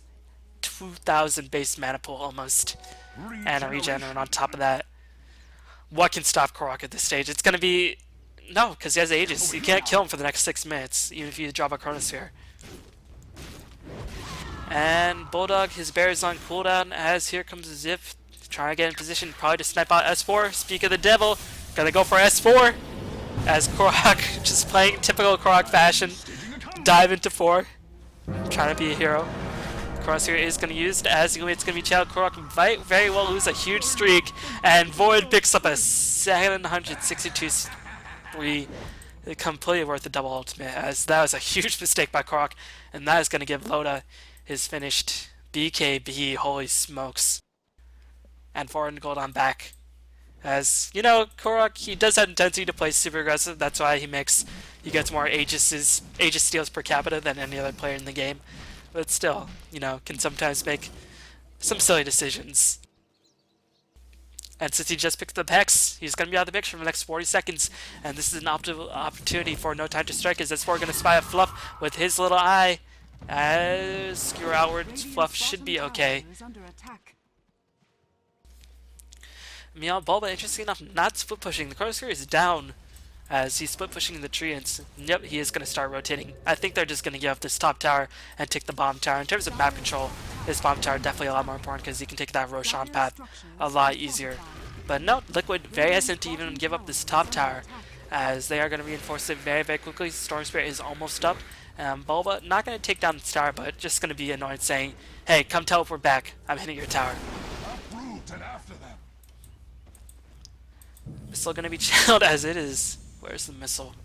2,000 base mana pool almost, and a regenerate on top of that. What can stop Korok at this stage? It's gonna be no, because he has Aegis. You can't kill him for the next 6 minutes, even if you drop a Chronosphere. And Bulldog, his bear is on cooldown as here comes Zip, trying to get in position, probably to snipe out S4. Speak of the devil, gonna go for S4 as Korok, just playing typical Korok fashion, dive into 4, trying to be a hero. Crosshair is going to use it as it's going to be Child. Korok might very well lose a huge streak, and Void picks up a 762 3. Completely worth the double ultimate, as that was a huge mistake by Korok, and that is going to give Loda his finished BKB. Holy smokes. And 400 gold on back. As, you know, Korok, he does have intensity to play super aggressive, that's why he gets more Aegis steals per capita than any other player in the game. But still, you know, can sometimes make some silly decisions. And since he just picked up the Hex, he's going to be out of the picture for the next 40 seconds. And this is an optimal opportunity for No Time to Strike, as S4 going to spy a Fluff with his little eye. As skewer outwards, Fluff should be okay. Meow Bulba, interesting enough, not split pushing. The Chronosphere is down as he's split pushing the tree, and yep, he is going to start rotating. I think they're just going to give up this top tower and take the bottom tower. In terms of map control, this bottom tower definitely a lot more important because he can take that Roshan path a lot easier. But no, Liquid very hesitant to even give up this top tower, as they are going to reinforce it very, very quickly. Storm Spirit is almost up. Bulba not going to take down this tower, but just going to be annoyed, saying, "Hey, come teleport back. I'm hitting your tower." Missile going to be chilled as it is. Where's the missile?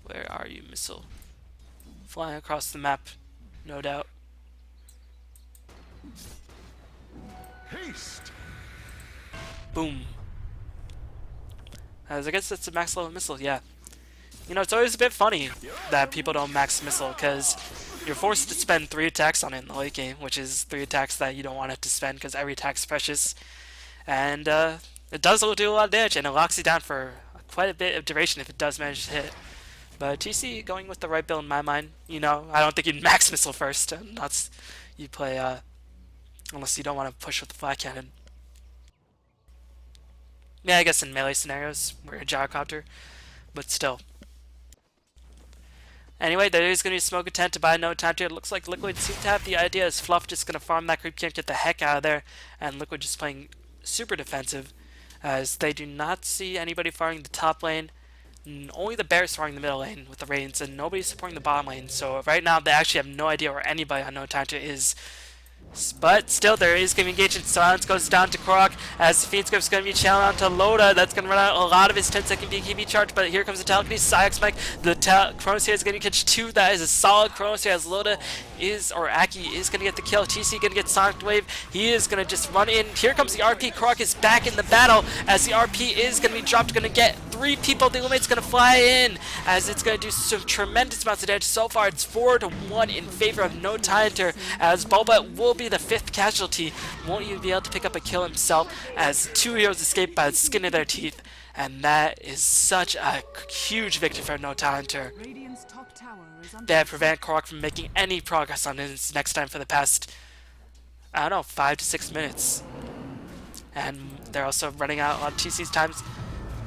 Where are you, missile? Flying across the map, no doubt. Haste. Boom. As I guess that's a max level missile, yeah. You know, it's always a bit funny that people don't max missile, because you're forced to spend 3 attacks on it in the late game, which is 3 attacks that you don't want it to spend because every attack's precious. And it does do a lot of damage, and it locks you down for quite a bit of duration if it does manage to hit. But TC going with the right build in my mind. You know, I don't think you'd max missile first. Unless you play, unless you don't want to push with the flat cannon. Yeah, I guess in melee scenarios, we're a gyrocopter, but still. Anyway, there is going to be a smoke attempt to buy no time to it. Looks like Liquid seems to have the idea as Fluff just going to farm that creep camp, get the heck out of there, and Liquid just playing super defensive, as they do not see anybody farming the top lane. Only the Bears farming the middle lane with the Radiants, and nobody's supporting the bottom lane. So right now, they actually have no idea where anybody on No Time to is. But still, there is going to be engagement. Silence goes down to Korok as the Fiend Script's going to be channeled onto Loda. That's going to run out a lot of his 10-second BKB charge. But here comes the telekinesis. Psyx Mike. The Chronosphere is going to catch 2. That is a solid Chronosphere as Loda Aki is going to get the kill. TC going to get Sonic Wave. He is going to just run in. Here comes the RP. Korok is back in the battle as the RP is going to be dropped. Going to get 3 people. The Illuminate's going to fly in as it's going to do some tremendous amounts of damage. So far, it's 4-1 in favor of No Tidehunter as Bulba will be the 5th casualty. Won't even be able to pick up a kill himself as 2 heroes escape by the skin of their teeth. And that is such a huge victory for No Tidehunter. They have prevented Korok from making any progress on his next time for the past, I don't know, 5 to 6 minutes. And they're also running out a lot of TC's times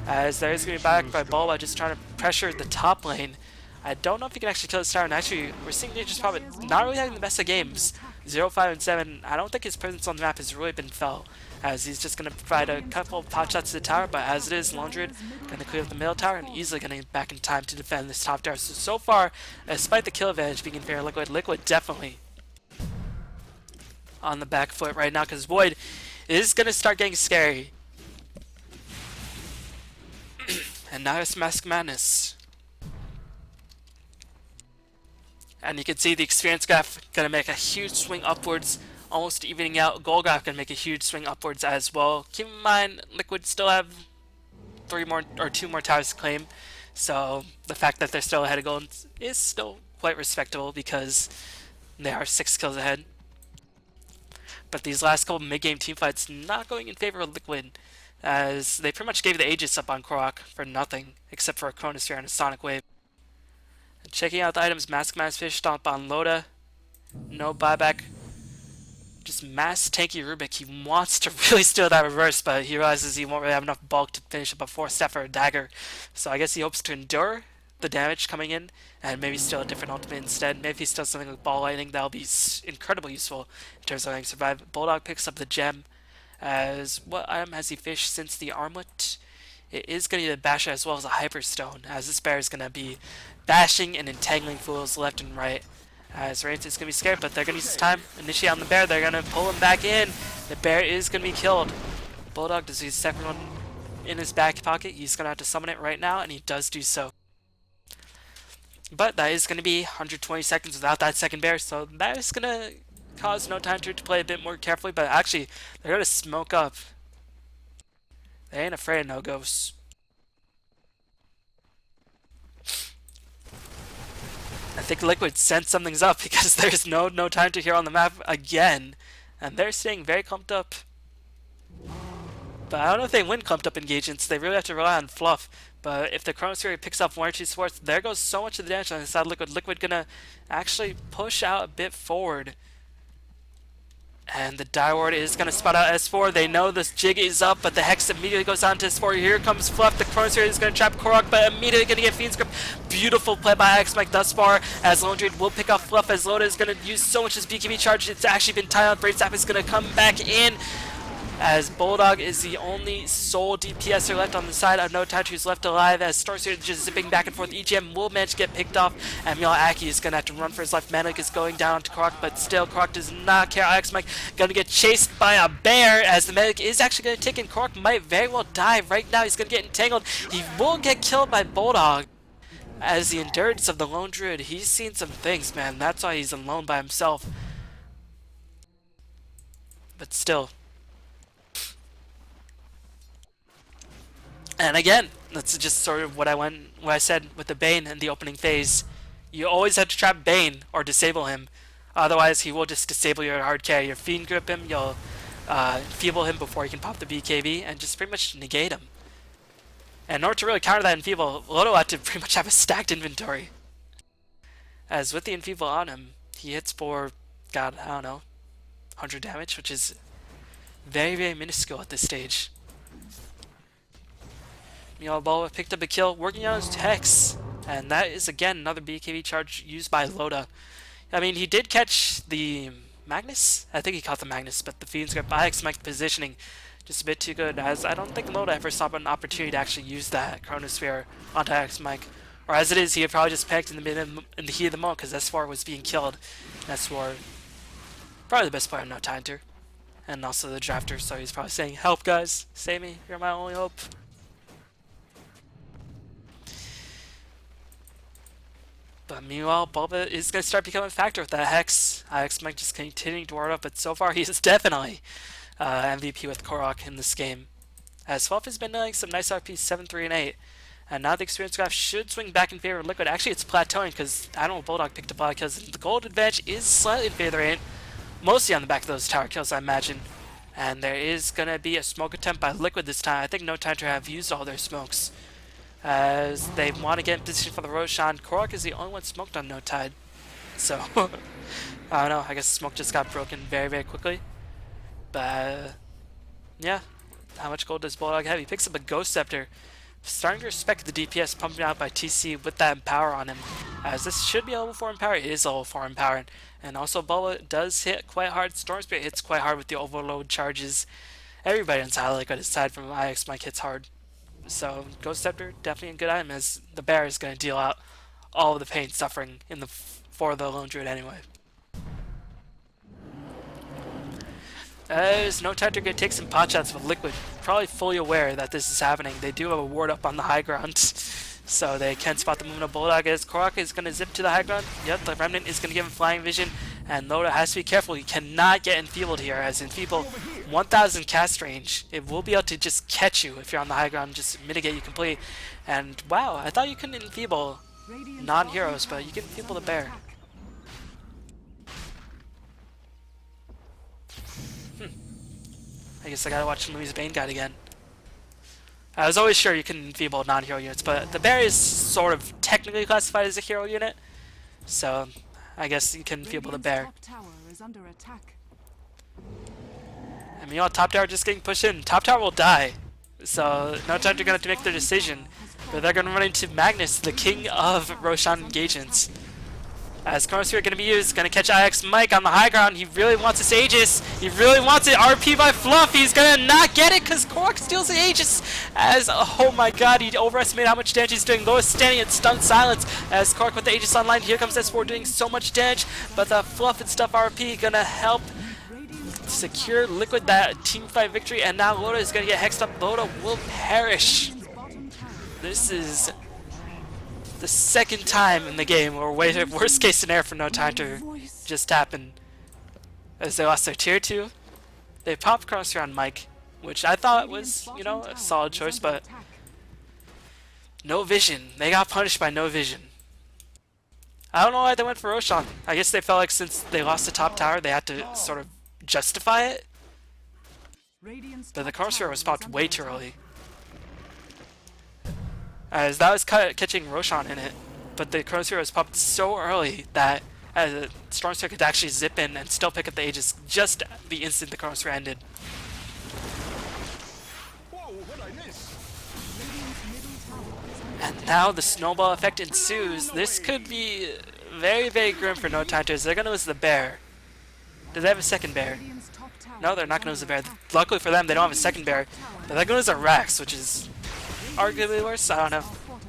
as there is going to be back by Bulba just trying to pressure the top lane. I don't know if he can actually kill this tower, and actually we're seeing Nature's probably not really having the best of games. 0, 5, and 7, I don't think his presence on the map has really been felt, as he's just going to provide a couple of pot shots to the tower, but as it is, Lone Druid going to clear up the middle tower and easily going to get back in time to defend this top tower. So far, despite the kill advantage being in favor of Liquid definitely on the back foot right now, because Void is going to start getting scary. And now it's Mask Madness. And you can see the experience graph gonna make a huge swing upwards, almost evening out. Gold graph gonna make a huge swing upwards as well. Keep in mind, Liquid still have 2 more towers to claim, so the fact that they're still ahead of gold is still quite respectable because they are 6 kills ahead. But these last couple mid-game teamfights not going in favor of Liquid, as they pretty much gave the Aegis up on Korok for nothing, except for a Chronosphere and a Sonic Wave. And checking out the items, Mask Fish Stomp on Loda, no buyback, just mass tanky Rubik. He wants to really steal that reverse, but he realizes he won't really have enough bulk to finish up a 4-step or a dagger. So I guess he hopes to endure the damage coming in and maybe steal a different ultimate instead. Maybe if he steals something like Ball Lightning, that'll be incredibly useful in terms of letting him survive. Bulldog picks up the gem. As what item has he fished since the armlet? It is going to be the Basher as well as a Hyperstone, as this bear is going to be bashing and entangling fools left and right. As Raids is going to be scared, but they're going to use this time. Initiate on the bear, they're going to pull him back in. The bear is going to be killed. Bulldog does his second one in his back pocket. He's going to have to summon it right now, and he does do so. But that is going to be 120 seconds without that second bear, so that is going to cause Tidehunter to play a bit more carefully, but actually, they're going to smoke up. They ain't afraid of no ghosts. I think Liquid sensed something's up because there's no Tidehunter here on the map again, and they're staying very clumped up. But I don't know if they win clumped up engagements. They really have to rely on fluff. But if the Chronosphere picks up 1 or 2 supports, there goes so much of the damage on the side of Liquid. Liquid gonna actually push out a bit forward. And the Dire Ward is going to spot out S4. They know this jig is up, but the Hex immediately goes on to S4. Here comes Fluff. The Chronosphere is going to trap Korok, but immediately going to get Fiend's Grip. Beautiful play by X Mike thus far, as Lone Druid will pick off Fluff, as Loda is going to use so much as BKB charge. It's actually been tied on. Brave Zap is going to come back in, as Bulldog is the only sole DPSer left on the side of Tidehunter who's left alive, as Starseer just zipping back and forth. EGM will manage to get picked off, and Aki is going to have to run for his life. Manik is going down to Korok, but still Korok does not care. Alex Mike going to get chased by a bear, as the medic is actually going to take in. Korok might very well die right now. He's going to get entangled. He will get killed by Bulldog. As the endurance of the Lone Druid, he's seen some things, man. That's why he's alone by himself. But still. And again, that's just sort of what I said with the Bane in the opening phase. You always have to trap Bane or disable him. Otherwise, he will just disable your hard carry. Your Fiend Grip him, you'll enfeeble him before he can pop the BKB, and just pretty much negate him. And in order to really counter that enfeeble, Lodo had to pretty much have a stacked inventory. As with the enfeeble on him, he hits for, God, I don't know, 100 damage, which is very, very minuscule at this stage. Balba picked up a kill, working on his Hex, and that is again another BKB charge used by Loda. I mean, he did catch the Magnus? I think he caught the Magnus, but the Fiend's Grip by X Mike positioning just a bit too good, as I don't think Loda ever saw an opportunity to actually use that Chronosphere onto X Mike. Or as it is, he had probably just pegged in the heat of the moment because S4 was being killed. S4, probably the best player in Tidehunter, and also the drafter, so he's probably saying, "Help, guys, save me, you're my only hope." But meanwhile, Bulba is going to start becoming a factor with that Hex. X Mike just continuing to ward up, but so far he is definitely MVP with Korok in this game. As Fluff has been doing some nice RPs 7, 3, and 8. And now the experience graph should swing back in favor of Liquid. Actually, it's plateauing because I don't know, Bulldog picked up a lot of kills. The gold advantage is slightly in favor of 8. Mostly on the back of those tower kills, I imagine. And there is going to be a smoke attempt by Liquid this time. I think Tidehunter have used all their smokes, as they want to get in position for the Roshan. Korok is the only one smoked on Tide. So, I don't know, I guess smoke just got broken very, very quickly. But, yeah. How much gold does Bulldog have? He picks up a Ghost Scepter. Starting to respect the DPS pumping out by TC with that Empower on him, as this should be a level 4 Empower. It is a level 4 Empower. And also, Bulba does hit quite hard. Storm Spirit hits quite hard with the Overload charges. Everybody on side, like aside from IX Mike, hits hard. So, Ghost Scepter, definitely a good item, as the bear is going to deal out all of the pain suffering in for the Lone Druid anyway. As Tidehunter going to take some pot shots with Liquid, probably fully aware that this is happening. They do have a ward up on the high ground, So they can spot the movement of Bulldog as Korok is going to zip to the high ground. Yep, the Remnant is going to give him flying vision, and Loda has to be careful. He cannot get enfeebled here, as enfeeble 1000 cast range. It will be able to just catch you if you're on the high ground, just mitigate you completely. And wow, I thought you couldn't enfeeble non-heroes, but you can enfeeble the bear. I guess I gotta watch Louis Bane Guide again. I was always sure you can enfeeble non-hero units, but the bear is sort of technically classified as a hero unit, so I guess you can enfeeble the bear. And meanwhile, top tower just getting pushed in. Top tower will die, so no time they're gonna have to make their decision. But they're gonna run into Magnus, the king of Roshan engagements. As Chronosphere going to be used, going to catch IX Mike on the high ground. He really wants this Aegis. He really wants it. RP by Fluff. He's going to not get it because Korok steals the Aegis. As, oh my god, he overestimated how much damage he's doing. Lois standing in stunned silence as Korok with the Aegis online. Here comes S4 doing so much damage. But the Fluff and Stuff RP going to help secure Liquid that teamfight victory. And now Loda is going to get hexed up. Loda will perish. This is the second time in the game where worst case scenario for No Tidehunter just happened. As they lost their tier 2. They popped Chronosphere on Mike, which I thought was, you know, a solid choice, but no vision. They got punished by no vision. I don't know why they went for Roshan. I guess they felt like since they lost the top tower, they had to sort of justify it. But the Chronosphere was popped way too early. As that was catching Roshan in it, but the Chronosphere was popped so early that Stormsphere could actually zip in and still pick up the Aegis just the instant the Chronosphere ended. Whoa, what'd I miss? And now the snowball effect ensues. This could be very, very grim for No Tidehunter. They're going to lose the bear. Do they have a second bear? No, they're not going to lose the bear. Luckily for them, they don't have a second bear. But they're going to lose a Rex, which is arguably worse. I don't know.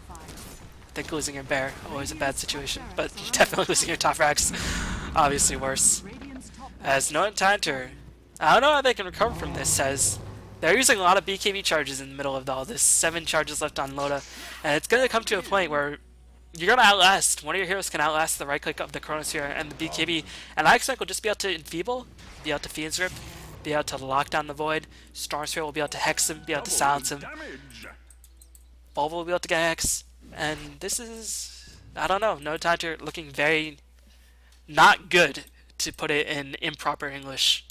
I think losing your bear, always a bad situation. But definitely losing your top Rex, obviously worse. As No Tidehunter, I don't know how they can recover from this, as they're using a lot of BKB charges in the middle of all this. 7 charges left on Loda. And it's going to come to a point where you're going to outlast. One of your heroes can outlast the right click of the Chronosphere and the BKB. And IX will just be able to enfeeble, be able to Fiend's Grip, be able to lock down the Void. Stormsphere will be able to hex him, be able to silence him. Bulba will be able to get hex. And this is, I don't know, No Tidehunter looking very not good, to put it in improper English.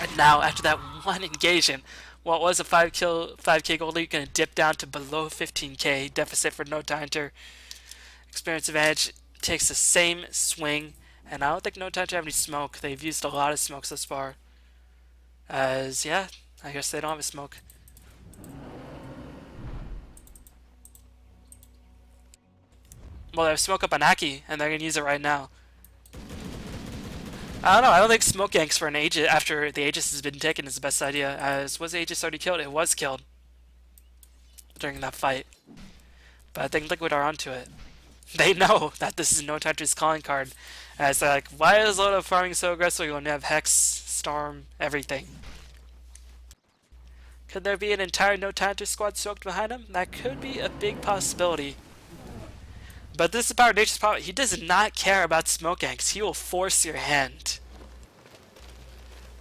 And now, after that one engagement, what was a 5k gold lead going to dip down to below 15k deficit for No Tidehunter. Experience advantage takes the same swing, and I don't think No Tidehunter have any smoke. They've used a lot of smokes thus far. As, yeah, I guess they don't have a smoke. Well, they have smoke up on Aki, and they're going to use it right now. I don't know, I don't think smoke ganks for an Aegis after the Aegis has been taken is the best idea, as was the Aegis already killed? It was killed during that fight. But I think Liquid are onto it. They know that this is No Tidehunter's calling card, as they're like, why is Loda farming so aggressively when you have Hex, Storm, everything? Could there be an entire No Tidehunter squad soaked behind him? That could be a big possibility. But this is Power Nature's power. He does not care about smoke ganks. He will force your hand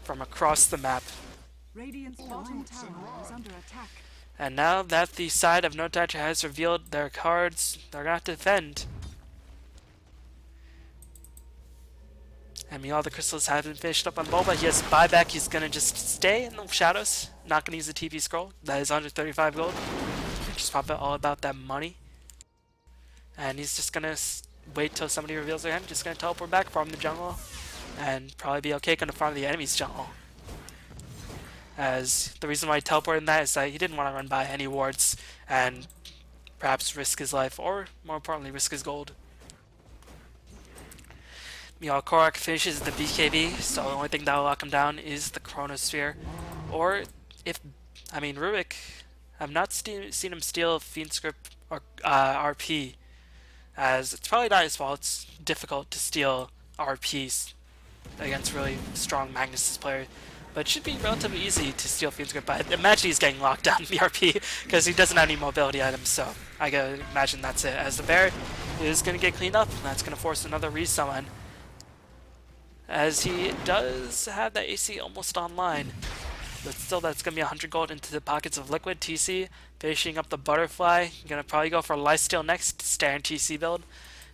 from across the map. Radiant's bottom tower is under attack. And now that the side of No Tidehunter has revealed their cards, they're going to have to defend. And meanwhile, the crystals have been finished up on Bulba. He has buyback. He's going to just stay in the shadows. Not going to use the TP scroll. That is under 35 gold. Just pop it all about that money. And he's just gonna wait till somebody reveals their hand. Just gonna teleport back, farm the jungle, and probably be okay. Gonna farm the enemy's jungle. As the reason why he teleported that is that he didn't want to run by any wards and perhaps risk his life, or more importantly, risk his gold. Meanwhile, Korok finishes the BKB, so the only thing that will lock him down is the Chronosphere. Or if, I mean, Rubik, I've not seen him steal Fiend's Grip or RP. As it's probably not his fault. It's difficult to steal RPs against really strong Magnus' player. But it should be relatively easy to steal Fiend's Grip. But imagine he's getting locked down in the RP because he doesn't have any mobility items. So I gotta imagine that's it. As the bear is gonna get cleaned up, and that's gonna force another resummon. As he does have that AC almost online. But still, that's going to be 100 gold into the pockets of Liquid. TC finishing up the Butterfly. Going to probably go for Lifesteal next, stand TC build.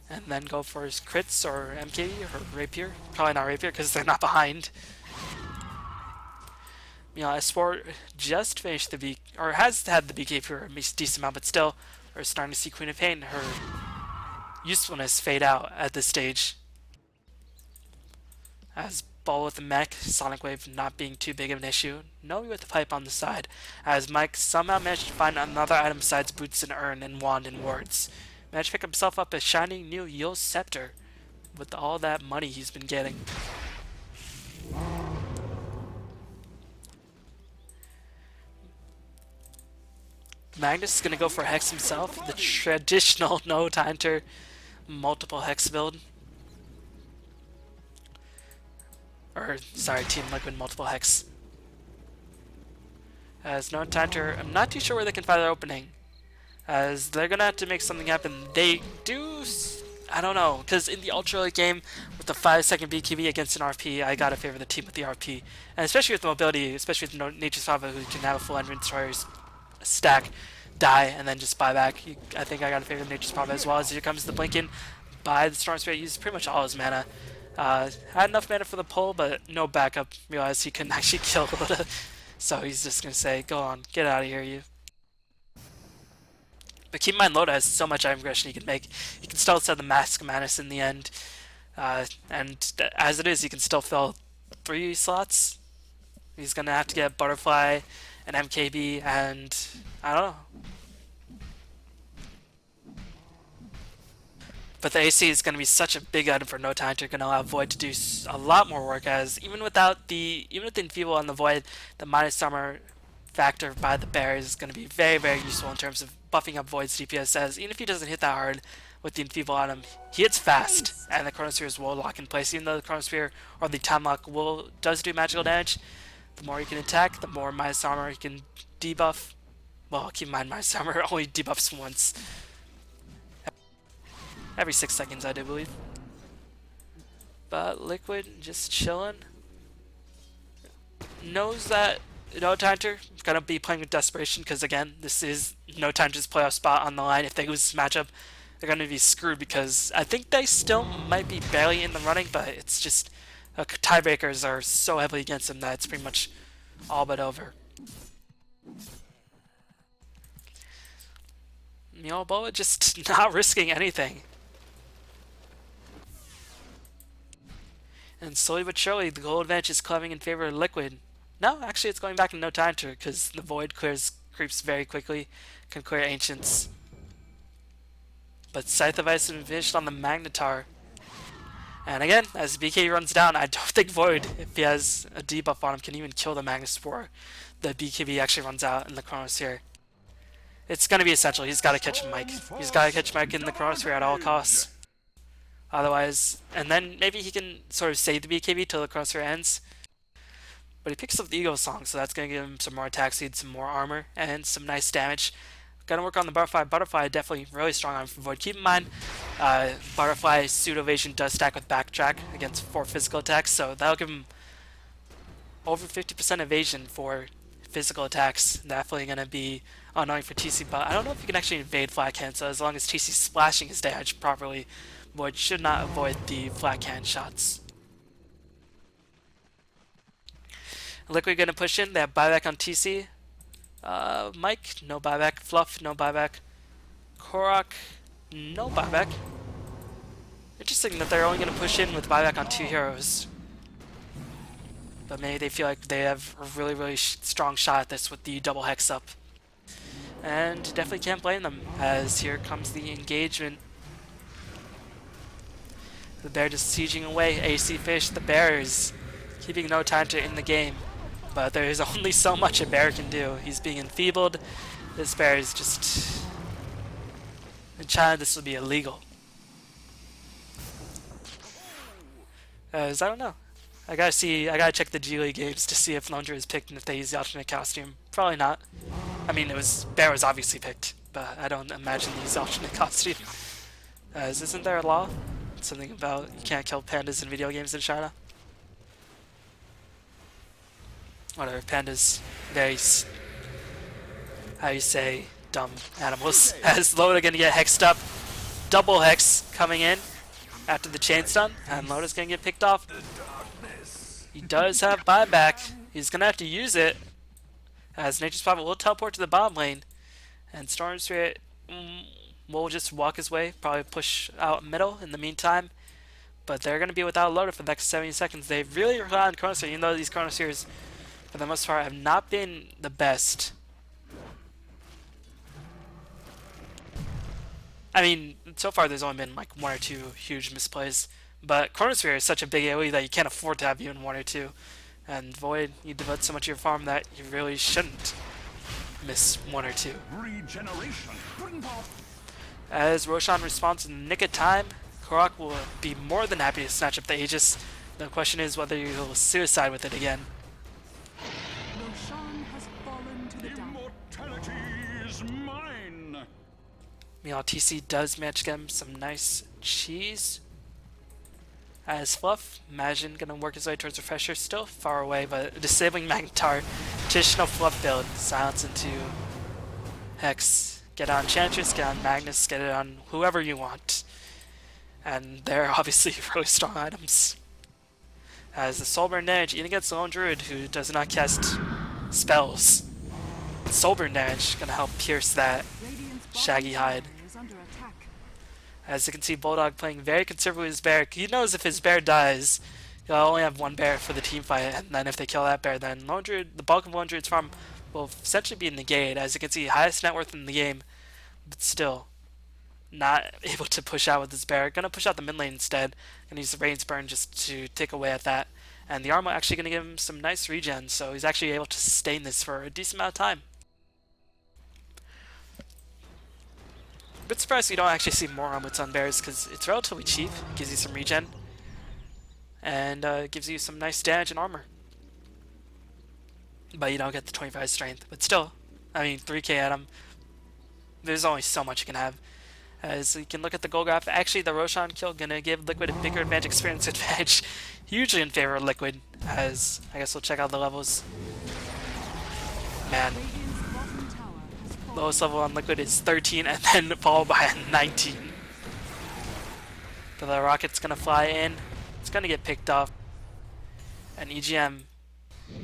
And then go for his crits or MK or Rapier. Probably not Rapier because they're not behind. You know, S4 just finished the B, or has had the BK for a decent amount, but still, we're starting to see Queen of Pain, her usefulness fade out at this stage. As Ball with the mech, Sonic Wave not being too big of an issue. Noe with the pipe on the side, as Mike somehow managed to find another item besides Boots and Urn and Wand and Wards. Managed to pick himself up a shiny new Yo Scepter with all that money he's been getting. Magnus is going to go for Hex himself, the traditional Tidehunter multiple Hex build. Or, sorry, Team Liquid multiple Hex. As Tidehunter, I'm not too sure where they can find their opening. As they're going to have to make something happen. They do, I don't know, because in the ultra late game, with the 5-second BKB against an RP, I gotta favor the team with the RP. And especially with mobility, especially with Nature's Lava, who can have a full inventory stack, die, and then just buy back. I think I gotta favor Nature's Lava as well. As here comes the Blinken by the Storm Spirit, uses pretty much all his mana. Had enough mana for the pull, but no backup. Realized he couldn't actually kill Dota. So he's just gonna say, go on, get out of here, you. But keep in mind, Loda has so much item progression he can make. He can still set the Mask of Manus in the end. And as it is, he can still fill 3 slots. He's gonna have to get Butterfly, an MKB, and I don't know. But the AC is going to be such a big item for Tidehunter, going to allow Void to do a lot more work, as even with the Enfeeble on the Void, the minus armor factor by the bear is going to be very, very useful in terms of buffing up Void's DPS, as even if he doesn't hit that hard with the Enfeeble on him, he hits fast, and the Chronospheres will lock in place. Even though the Chronosphere or the Time Lock does do magical damage, the more he can attack, the more minus armor he can debuff. Well, keep in mind, minus armor only debuffs once. Every 6 seconds, I do believe. But Liquid just chilling. Knows that Tidehunter is gonna be playing with desperation, because again, this is Tidehunter's playoff spot on the line. If they lose this matchup, they're gonna be screwed, because I think they still might be barely in the running, but it's just tiebreakers are so heavily against them that it's pretty much all but over. Boa just not risking anything. And slowly but surely, the gold advantage is climbing in favor of Liquid. No, actually, it's going back in Tidehunter, because the Void creeps very quickly, can clear Ancients. But Scythe of Ice has been finished on the Magnetar. And again, as BK runs down, I don't think Void, if he has a debuff on him, can even kill the Magnus before the BKB actually runs out in the Chronosphere. It's going to be essential. He's got to catch Mike. He's got to catch Mike in the Chronosphere at all costs. Otherwise, and then maybe he can sort of save the BKB till the Chronosphere ends. But he picks up the Eagle Song, so that's going to give him some more attack speed, some more armor, and some nice damage. Gonna work on the Butterfly. Butterfly definitely really strong on Void. Keep in mind, Butterfly Pseudo Evasion does stack with Backtrack against 4 physical attacks, so that'll give him over 50% evasion for physical attacks. Definitely gonna be annoying for TC, but I don't know if you can actually invade Flat Can, so as long as TC's splashing his damage properly, Void should not avoid the Flat Can shots. Liquid gonna push in. They have buyback on TC. Mike, no buyback. Fluff, no buyback. Korok, no buyback. Interesting that they're only gonna push in with buyback on 2 heroes. But maybe they feel like they have a really, really strong shot at this with the double hex up. And definitely can't blame them, as here comes the engagement. The bear just sieging away. AC Fish, the bear is keeping Tidehunter in the game. But there is only so much a bear can do. He's being enfeebled. This bear is just... In China, this would be illegal. As I don't know. I gotta check the G League games to see if Lone Druid is picked and if they use the alternate costume. Probably not. I mean, Bear was obviously picked, but I don't imagine they use the alternate costume. Isn't there a law? Something about you can't kill pandas in video games in China? Whatever, pandas, very, how you say, dumb animals. As Loda gonna get hexed up. Double hex coming in after the chain stun, and Loda's gonna get picked off. He does have buyback. He's gonna have to use it, as Nature's Prophet will teleport to the bottom lane, and Storm Spirit will just walk his way, probably push out middle in the meantime. But they're gonna be without Loda for the next 70 seconds. They really rely on Chronosphere, even though these Chronospheres, for the most part, have not been the best. I mean, so far there's only been like one or two huge misplays, but Chronosphere is such a big AoE that you can't afford to have even one or two. And Void, you devote so much of your farm that you really shouldn't miss one or two. Regeneration. As Roshan responds in the nick of time, Korok will be more than happy to snatch up the Aegis. The question is whether he will suicide with it again. Roshan has fallen to the down. Immortality is mine. Meanwhile, TC does manage to get him some nice cheese. As Fluff, Imagine gonna work his way towards Refresher, still far away, but disabling Magnetar, traditional Fluff build, silence into Hex. Get on Enchantress, get on Magnus, get it on whoever you want. And they're obviously really strong items. As the Soulburn Edge, even against the Lone Druid, who does not cast spells. Soulburn Edge gonna help pierce that shaggy hide. Is under attack. As you can see, Bulldog playing very conservatively with his bear. He knows if his bear dies, he'll only have one bear for the team fight, and then if they kill that bear, then Lone Druid, the bulk of Lone Druid's farm will essentially be negated. As you can see, highest net worth in the game, but still not able to push out with his bear. Gonna push out the mid lane instead, and use the Rain's Burn just to take away at that. And the Armor actually gonna give him some nice regen, so he's actually able to sustain this for a decent amount of time. Bit surprised you don't actually see more armlets on bears because it's relatively cheap. It gives you some regen and gives you some nice damage and armor. But you don't get the 25 strength. But still, I mean, 3k at him. There's only so much you can have. As you can look at the goal graph, actually the Roshan kill gonna give Liquid a bigger advantage, experience advantage, hugely in favor of Liquid. As I guess we'll check out the levels. Man. Radiant's bottom tower has fallen. Lowest level on Liquid is 13 and then followed by a 19. But the rocket's gonna fly in. It's gonna get picked off. And EGM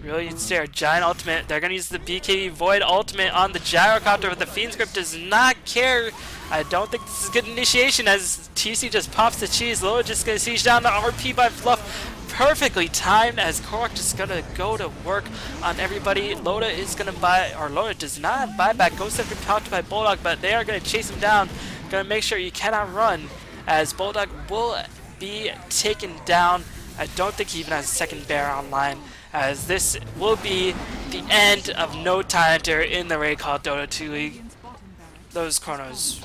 really needs their giant ultimate. They're gonna use the BKB Void ultimate on the Gyrocopter, but the Fiend's Grip does not care. I don't think this is good initiation as TC just pops the cheese. Loda just gonna siege down the RP by Fluff. Perfectly timed as Korok just gonna go to work on everybody. Loda is gonna Loda does not buy back. Ghost Scepter popped by Bulldog, but they are gonna chase him down. Gonna make sure you cannot run as Bulldog will be taken down. I don't think he even has a second bear online, as this will be the end of No Tidehunter in the Raidcall Dota 2 League. Radiant's bottom barracks. Those chronos,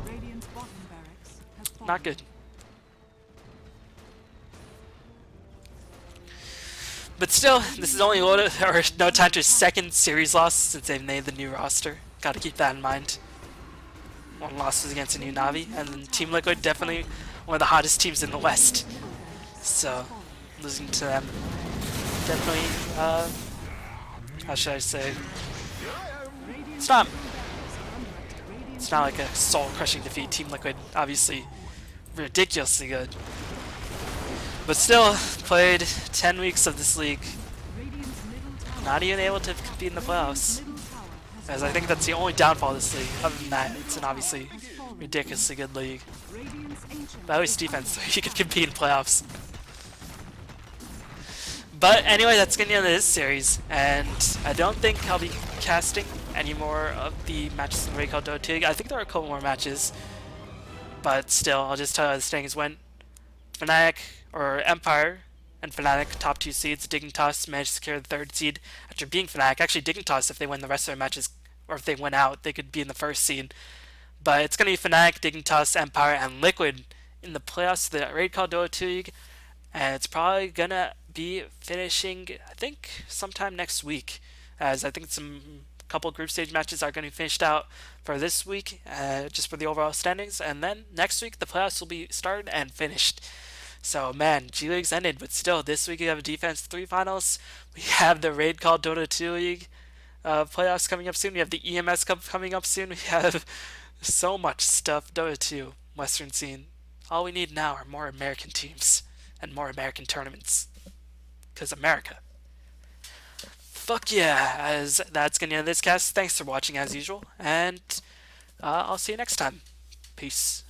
Radiant's bottom barracks has fallen. not good. But still, this is only No Tidehunter's second series loss since they've made the new roster. Gotta keep that in mind. One loss was against a new Navi, and then Team Liquid, definitely one of the hottest teams in the West. So, losing to them, definitely, how should I say? It's not like a soul-crushing defeat. Team Liquid, obviously, ridiculously good. But still, played 10 weeks of this league, Radiant's middle tower. not even able to compete in the playoffs. Middle tower has As I think that's the only downfall of this league. Other than that, it's an obviously ridiculously good league. Radiant's ancient. But at least defense, so you can compete in playoffs. But anyway, that's going to be the end of this series, and I don't think I'll be casting any more of the matches in the Raidcall Dota 2. I think there are a couple more matches, but still, I'll just tell you how the standings went. Fnatic, or Empire, and Fnatic, top 2 seeds. Dignitas managed to secure the 3rd seed after being Fnatic. Actually, Dignitas, if they win the rest of their matches, or if they win out, they could be in the 1st seed. But it's going to be Fnatic, Dignitas, Empire, and Liquid in the playoffs of the Raidcall Dota 2 League. and it's probably gonna be finishing, I think, sometime next week, as I think some couple group stage matches are going to be finished out for this week, just for the overall standings, and then next week the playoffs will be started and finished. So man, G League's ended, but still, this week we have a Defense 3 finals. We have the Raidcall Dota 2 League playoffs coming up soon. We have the EMS Cup coming up soon. We have so much stuff. Dota 2, Western scene. All we need now are more American teams and more American tournaments. Because America. Fuck yeah, as that's gonna end this cast. Thanks for watching as usual, and I'll see you next time. Peace.